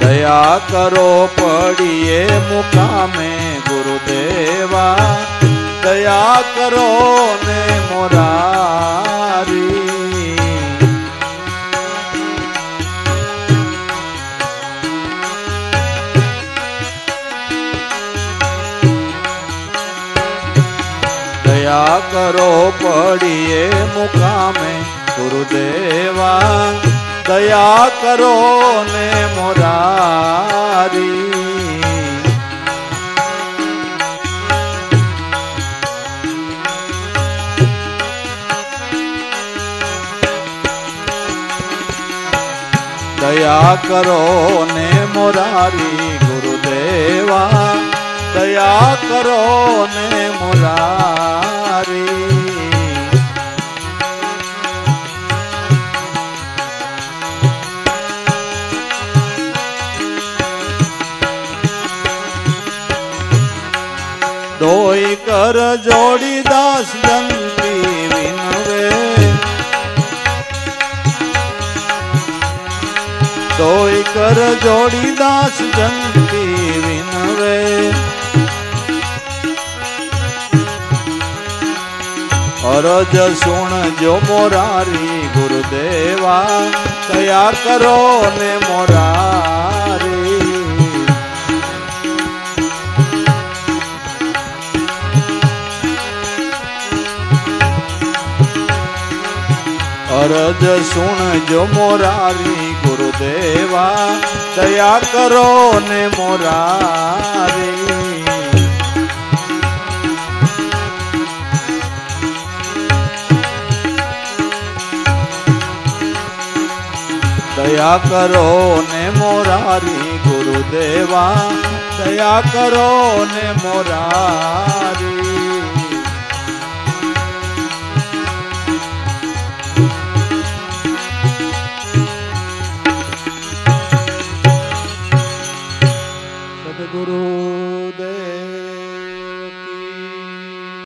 दया करो पड़िए मुकामे गुरुदेवा दया करो ने मुरारी। दया करो पड़िए मुकामे गुरुदेवा दया करो ने मुरारी। दया करो ने मुरारी गुरुदेवा दया करो ने मुरारी। दोई कर जोड़ी दास जंती विनवे। दोई कर जोड़ी दास जंती विनवे। अरज सुन जो मोरारी गुरुदेवा दया करो ने मोरारी। अरज सुन जो मोरारी गुरुदेवा दया करो ने मोरारी। दया करो ने मोरारी गुरुदेवा दया करो ने मोरारी। सद्गुरु